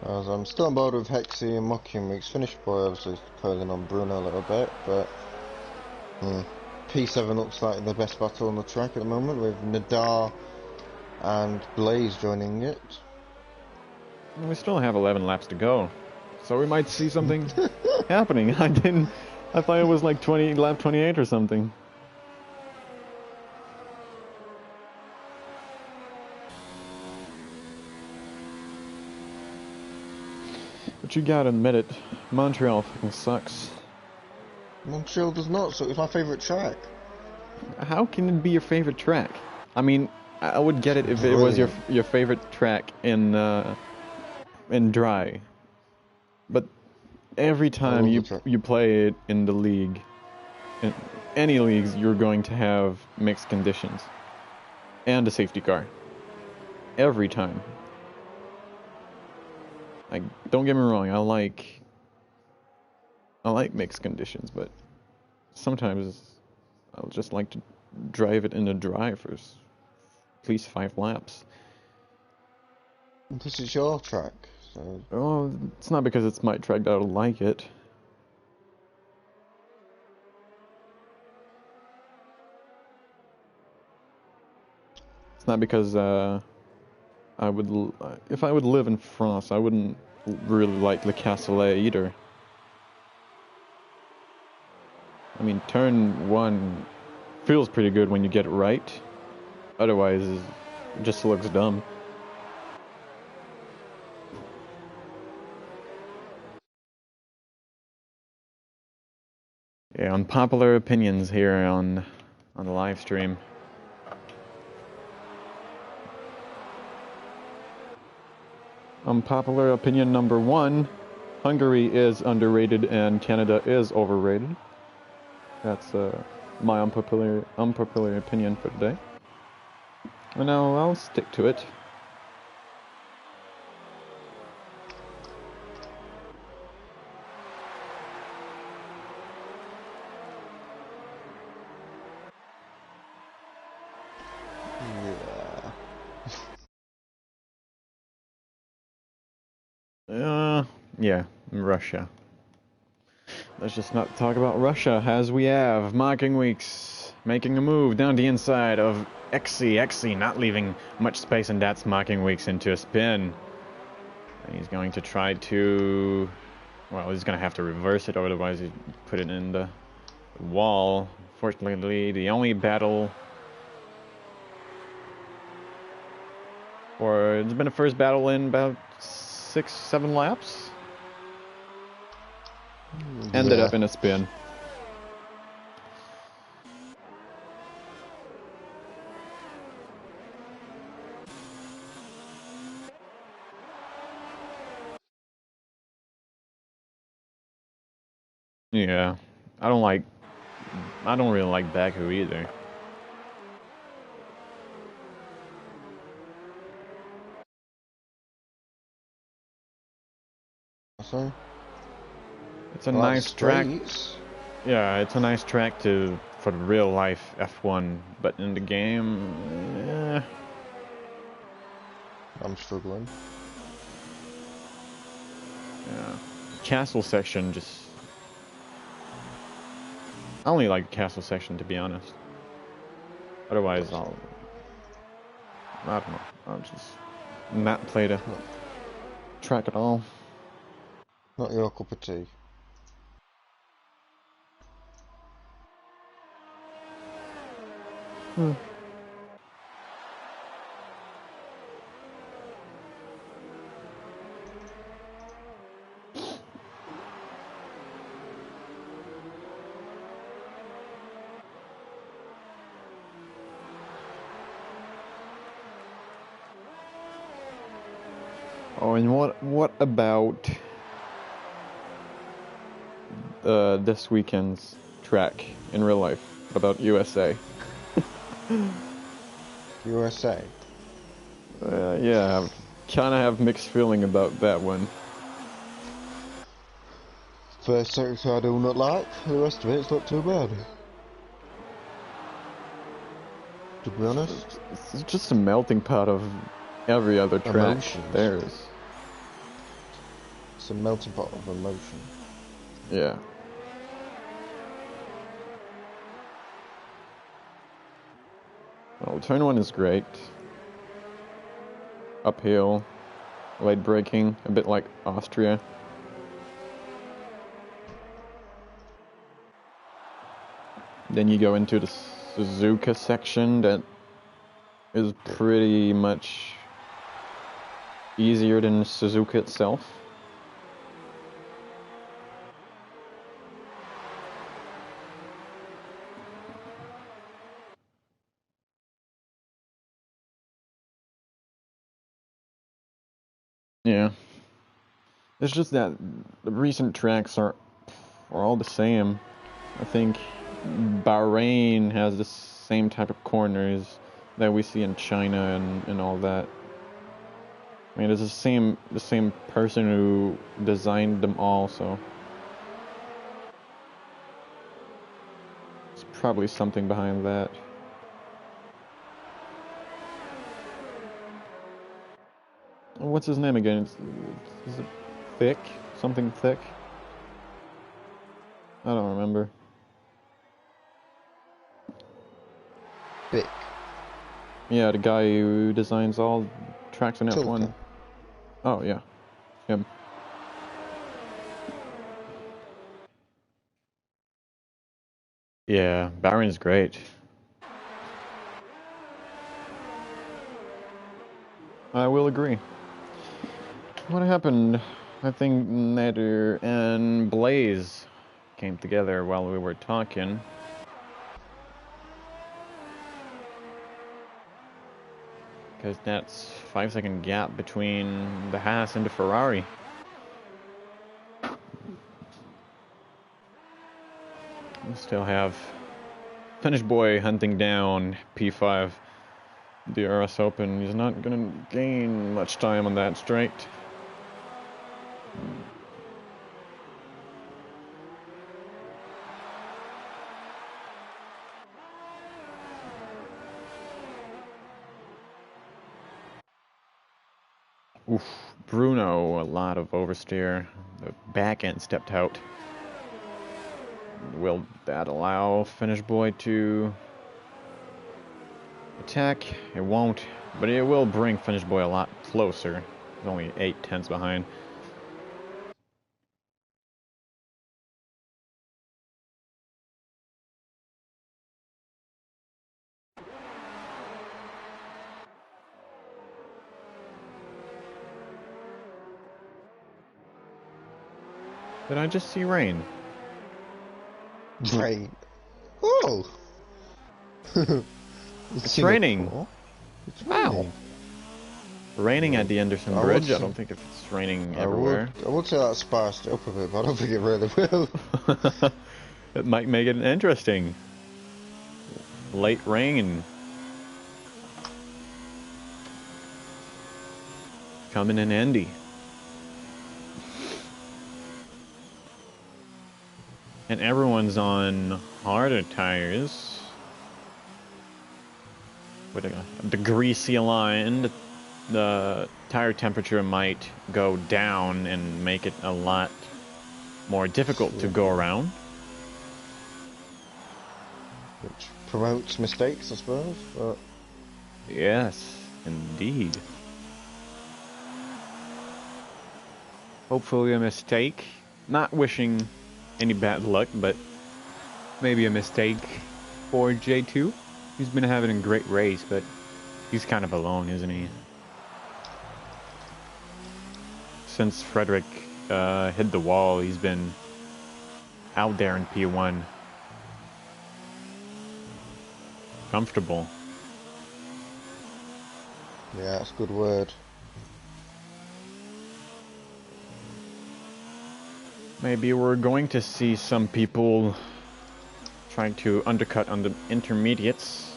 As I'm still on board with Hexy and mocking weeks. Finnish boy obviously curling on Bruno a little bit, but P7 looks like the best battle on the track at the moment, with Nadar and Blaze joining it. We still have 11 laps to go, so we might see something happening. I thought it was like lap 28 or something. But you gotta admit it, Montreal fucking sucks. Montreal does not, so it's my favourite track. How can it be your favorite track? I mean, I would get it if it was your favorite track in dry. But every time you play it in the league, in any leagues, you're going to have mixed conditions and a safety car. Every time. Like, don't get me wrong, I like mixed conditions, but sometimes I'll just like to drive it in the dry for at least 5 laps. This is your track, so... Oh, it's not because it's my track that I like it. It's not because if I would live in France, I wouldn't really like Le Castellet either. I mean, turn 1 feels pretty good when you get it right. Otherwise, it just looks dumb. Yeah, unpopular opinions here on the live stream. Unpopular opinion number 1, Hungary is underrated and Canada is overrated. That's my unpopular opinion for today. And now I'll stick to it. Yeah, Russia. Let's just not talk about Russia, as we have Mocking Weeks making a move down the inside of Xe not leaving much space, and that's Mocking Weeks into a spin. And he's going to try to... Well, he's going to have to reverse it, otherwise he'd put it in the wall. Fortunately, the only battle... It's been a first battle in about 6-7 laps. Ended up in a spin. Yeah, I don't really like Baku either. So, it's a nice track. Yeah, it's a nice track for the real life F1, but in the game, I'm struggling. Yeah, castle section just. I only like castle section, to be honest. Otherwise, I don't know. I'll just not play the track at all. Not your cup of tea. Oh, and what about this weekend's track in real life? What about USA? USA? Yeah, kind of have mixed feeling about that one. First sector I do not like, the rest of it's not too bad. To be honest. It's just a melting pot of every other track. Emotions. There's. It's a melting pot of emotion. Yeah. Well, turn 1 is great. Uphill, light braking, a bit like Austria. Then you go into the Suzuka section that is pretty much easier than Suzuka itself. Yeah. It's just that the recent tracks are all the same. I think Bahrain has the same type of corners that we see in China and all that. I mean, it's the same person who designed them all, so it's probably something behind that. What's his name again? Is it Thick? Something Thick? I don't remember. Thick. Yeah, the guy who designs all tracks in F1. Oh, yeah. Him. Yeah, Bahrain's great. I will agree. What happened? I think Nader and Blaze came together while we were talking. Because that's 5-second gap between the Haas and the Ferrari. We still have Finnish boy hunting down P5. The RS Open. He's not going to gain much time on that straight. Oof, Bruno, a lot of oversteer. The back end stepped out. Will that allow Finnish boy to attack? It won't, but it will bring Finnish boy a lot closer. He's only 8/10 behind. Did I just see rain? Rain. Oh! It's raining. It's raining. Wow. Raining at the Anderson Bridge. I don't think if it's raining everywhere. I would say that spiced it up a bit, but I don't think it really will. It might make it interesting. Late rain. Coming in handy. And everyone's on harder tires. With the greasy line, the tire temperature might go down and make it a lot more difficult to go around. Which promotes mistakes, I suppose. But Yes, indeed. Hopefully a mistake. Not wishing any bad luck, but maybe a mistake for J2. He's been having a great race, but he's kind of alone, isn't he? Since Frederick hit the wall, he's been out there in P1. Comfortable. yeah, that's a good word. Maybe we're going to see some people trying to undercut on the intermediates.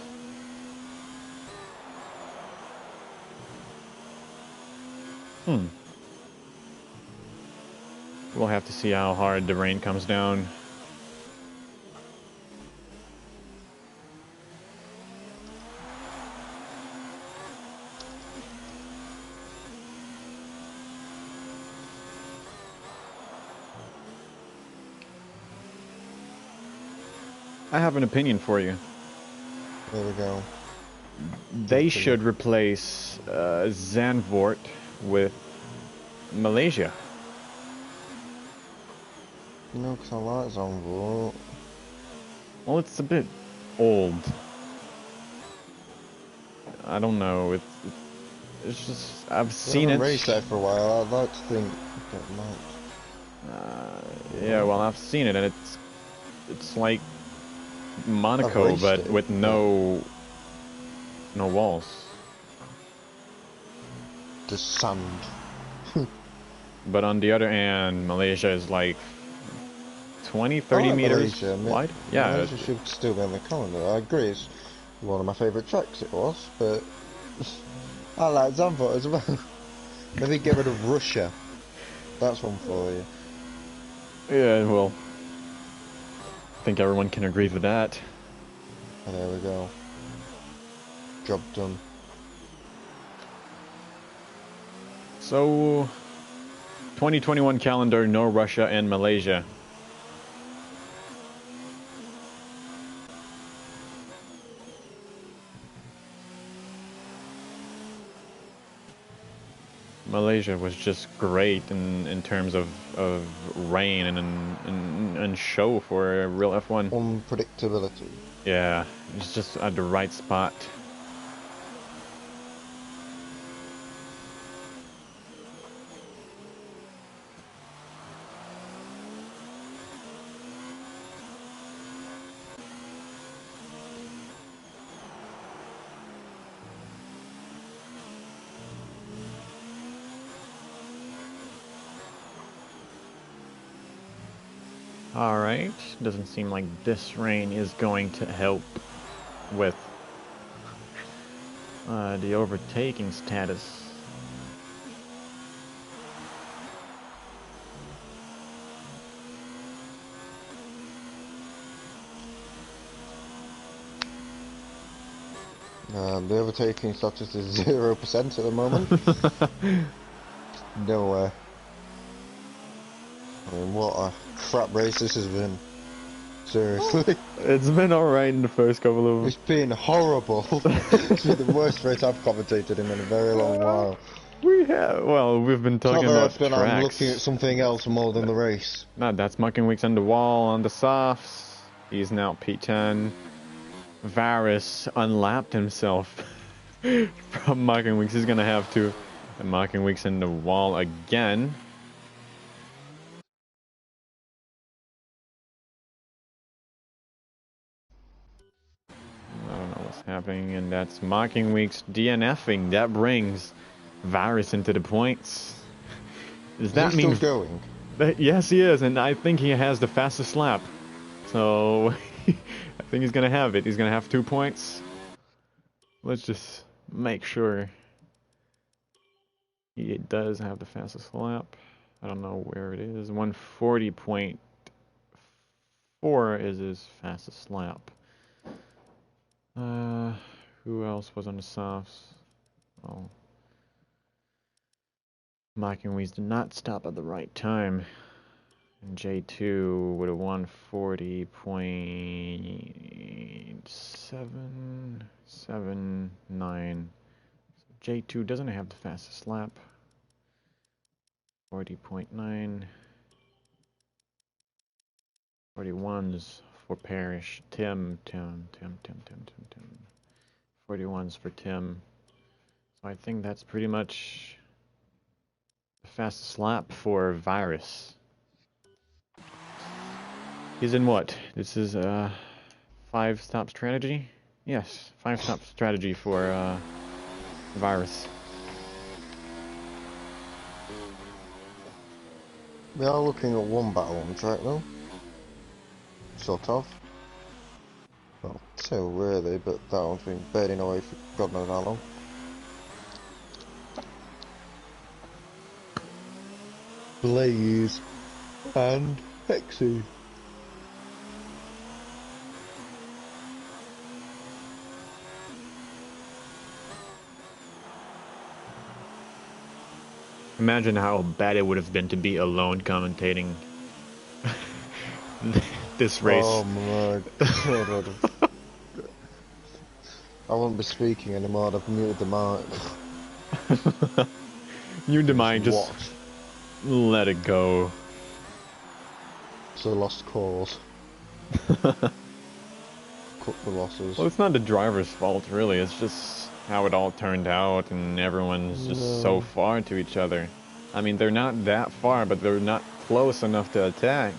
We'll have to see how hard the rain comes down. I have an opinion for you. There we go. They should replace Zandvoort with Malaysia. You know, because I like Zandvoort. Well, it's a bit old. I don't know. It's just I've seen it. Raced there for a while. I'd like to think it might. Yeah, well, I've seen it, and it's like Monaco, but it, with no walls. Just sand. But on the other hand, Malaysia is like 20, 30 meters wide. Yeah, Malaysia should still be on the calendar. I agree. It's one of my favourite tracks. It was, but I like Zandvoort as well. Maybe get rid of Russia. That's one for you. Yeah, well, I think everyone can agree with that. Oh, there we go. Job done. So, 2021 calendar, no Russia and Malaysia. Malaysia was just great in terms of rain and show for a real F1. Unpredictability. Yeah, it's just at the right spot. Alright, doesn't seem like this rain is going to help with the overtaking status. The overtaking status is 0% at the moment. No way. I mean, what a crap race this has been. Seriously. It's been alright in the first couple of... It's been horrible. It's been the worst race I've commentated in a very long while. We've been It's not talking very about the often I'm tracks. looking at something else more than the race. No, that's Mucking Weeks on the wall on the softs. He's now P10. Varus unlapped himself from Mucking Weeks. He's gonna have to Mucking Weeks in the wall again. I don't know what's happening, and that's Mocking Weeks DNFing. That brings Varus into the points. Does that mean still going? Yes, he is, and I think he has the fastest lap. So I think he's gonna have it. He's gonna have 2 points. Let's just make sure he does have the fastest lap. I don't know where it is. 140.4 is his fastest lap. Who else was on the softs? Oh. Mocking Weeds did not stop at the right time. And J2 with a 140.779. So J2 doesn't have the fastest lap. 40.9. 41s for Parrish. Tim. 41s for Tim. So I think that's pretty much the fastest lap for Virus. He's in what? This is a 5-stop strategy? Yes, 5-stop strategy for Virus. We are looking at one battle on the track though. Sort of. Well, 2 really, but that one's been burning away for God knows how long. Blaze and Hexy. Imagine how bad it would have been to be alone commentating this race. Oh my God. I won't be speaking anymore, I've muted the mic. Mute the mic, just let it go. It's a lost cause. Cut the losses. Well, it's not the driver's fault, really. It's just how it all turned out, and everyone's just so far to each other. I mean, they're not that far, but they're not close enough to attack.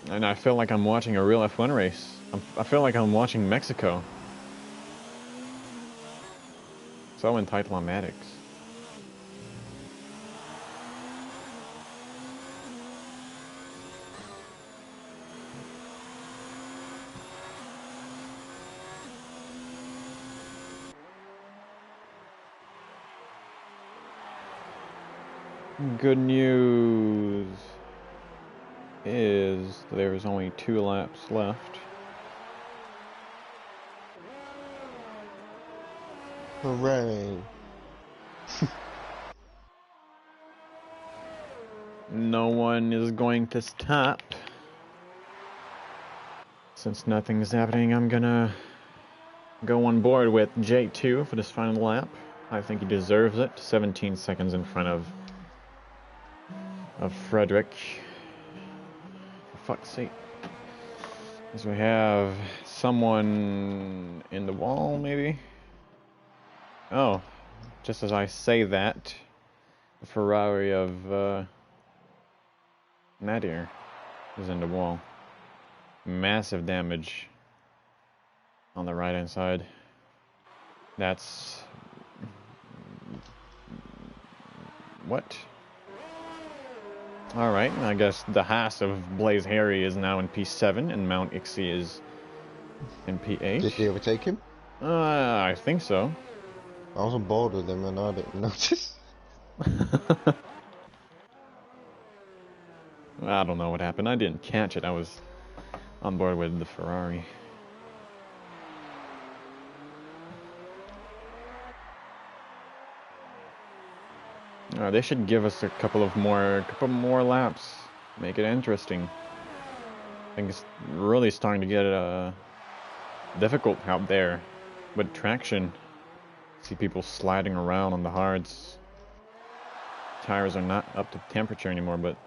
And I feel like I'm watching a real F1 race. I feel like I'm watching Mexico. So entitlematics. Good news is there's only 2 laps left. Hooray! No one is going to stop. Since nothing's happening, I'm gonna go on board with J2 for this final lap. I think he deserves it. 17 seconds in front of Frederick. For fuck's sake. As we have someone in the wall, maybe? Oh, just as I say that, the Ferrari of Nadir is in the wall. Massive damage on the right hand side. That's... what? Alright, I guess the Haas of Blaze Harry is now in P7 and Mount Ixie is in P8. Did he overtake him? I think so. I was on board with him and I didn't notice. I don't know what happened. I didn't catch it. I was on board with the Ferrari. They should give us a couple more laps. Make it interesting. I think it's really starting to get difficult out there with traction. See people sliding around on the hards. Tires are not up to temperature anymore, but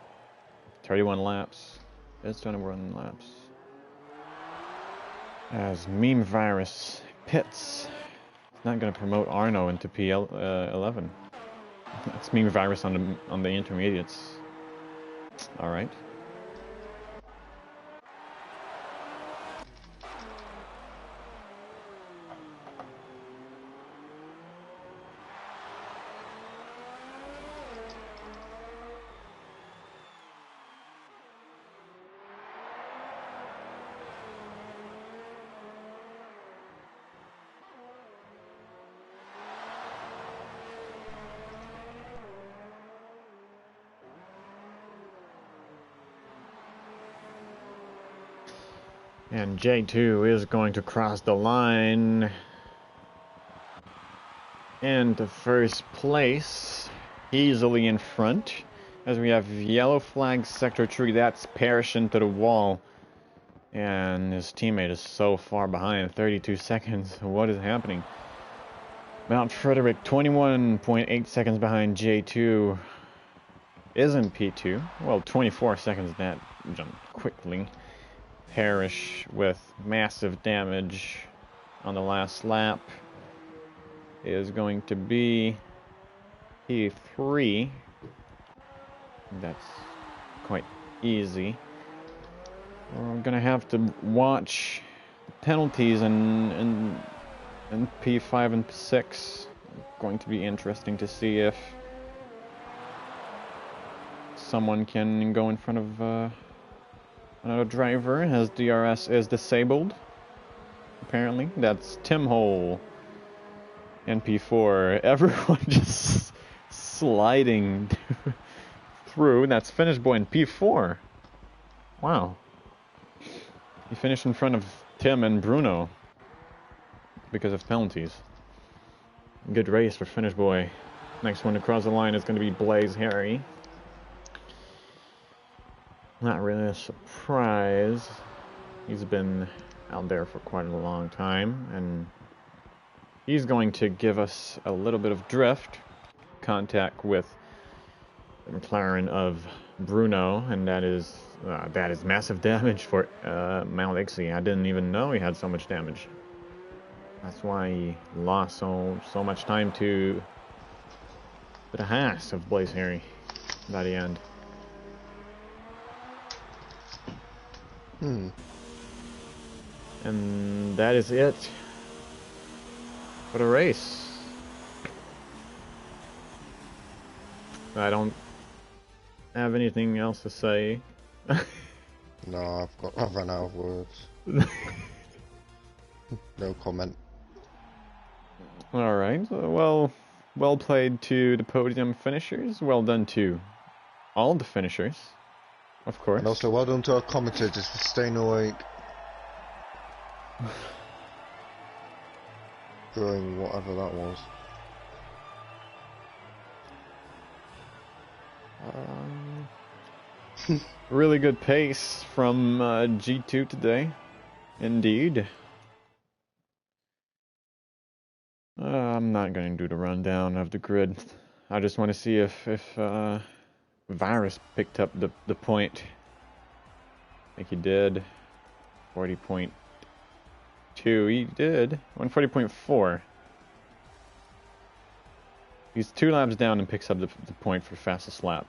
31 laps. It's 21 laps. As Meme Virus pits. It's not going to promote Arno into P11. That's Meme Virus on the intermediates. All right. And J2 is going to cross the line into first place, easily in front, as we have yellow flag sector 3. That's perished into the wall, and his teammate is so far behind, 32 seconds. What is happening? Mount Frederick, 21.8 seconds behind J2, is in P2. Well, 24 seconds. That jumped quickly. Perish with massive damage on the last lap is going to be P3. That's quite easy. We're gonna have to watch penalties in P5 and P6. Going to be interesting to see if someone can go in front of another driver, as DRS is disabled. Apparently, that's Tim Hole in P4. Everyone just sliding through. That's Finish Boy in P4. Wow. He finished in front of Tim and Bruno because of penalties. Good race for Finish Boy. Next one to cross the line is going to be Blaze Harry. Not really a surprise. He's been out there for quite a long time, and he's going to give us a little bit of drift contact with the McLaren of Bruno, and that is massive damage for Mount Ixie. I didn't even know he had so much damage. That's why he lost so much time to the Haas of Blaze Harry by the end. And that is it for the race. I don't have anything else to say. No, I've run out of words. No comment. Alright, well played to the podium finishers. Well done to all the finishers, of course. And also well done to our commentators for staying awake during whatever that was. Really good pace from G2 today, indeed. I'm not going to do the rundown of the grid. I just want to see if Virus picked up the point. I think he did. 40.2. He did. 140.4. He's 2 laps down and picks up the point for fastest lap.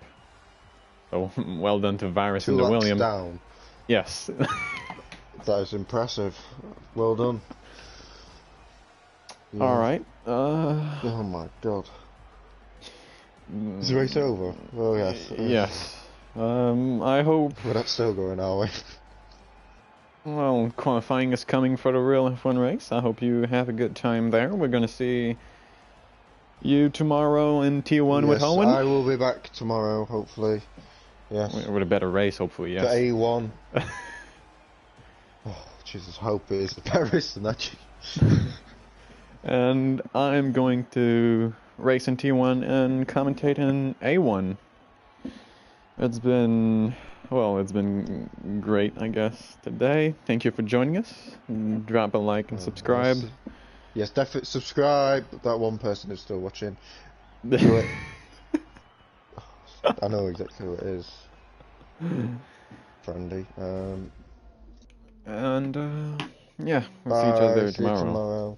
So well done to Virus 2 and to laps William. down. Yes. That is impressive. Well done. Yeah. All right. Oh my god. Is the race over? Oh yes. Yes. I hope. We're not still going, are we? Well, qualifying is coming for the real F1 race. I hope you have a good time there. We're gonna see you tomorrow in T1 with Yes, Owen. I will be back tomorrow, hopefully. Yes. With a better race, hopefully, For yes. A1. Oh, Jesus, hope it is the better race than that. And I'm going to race in T1 and commentate in A1. It's been great, I guess, today. Thank you for joining us. Drop a like and subscribe. Yes, definitely subscribe. That one person is still watching. Do it. I know exactly who it is. Friendly. And yeah, we'll see each Bye. other See you tomorrow. tomorrow.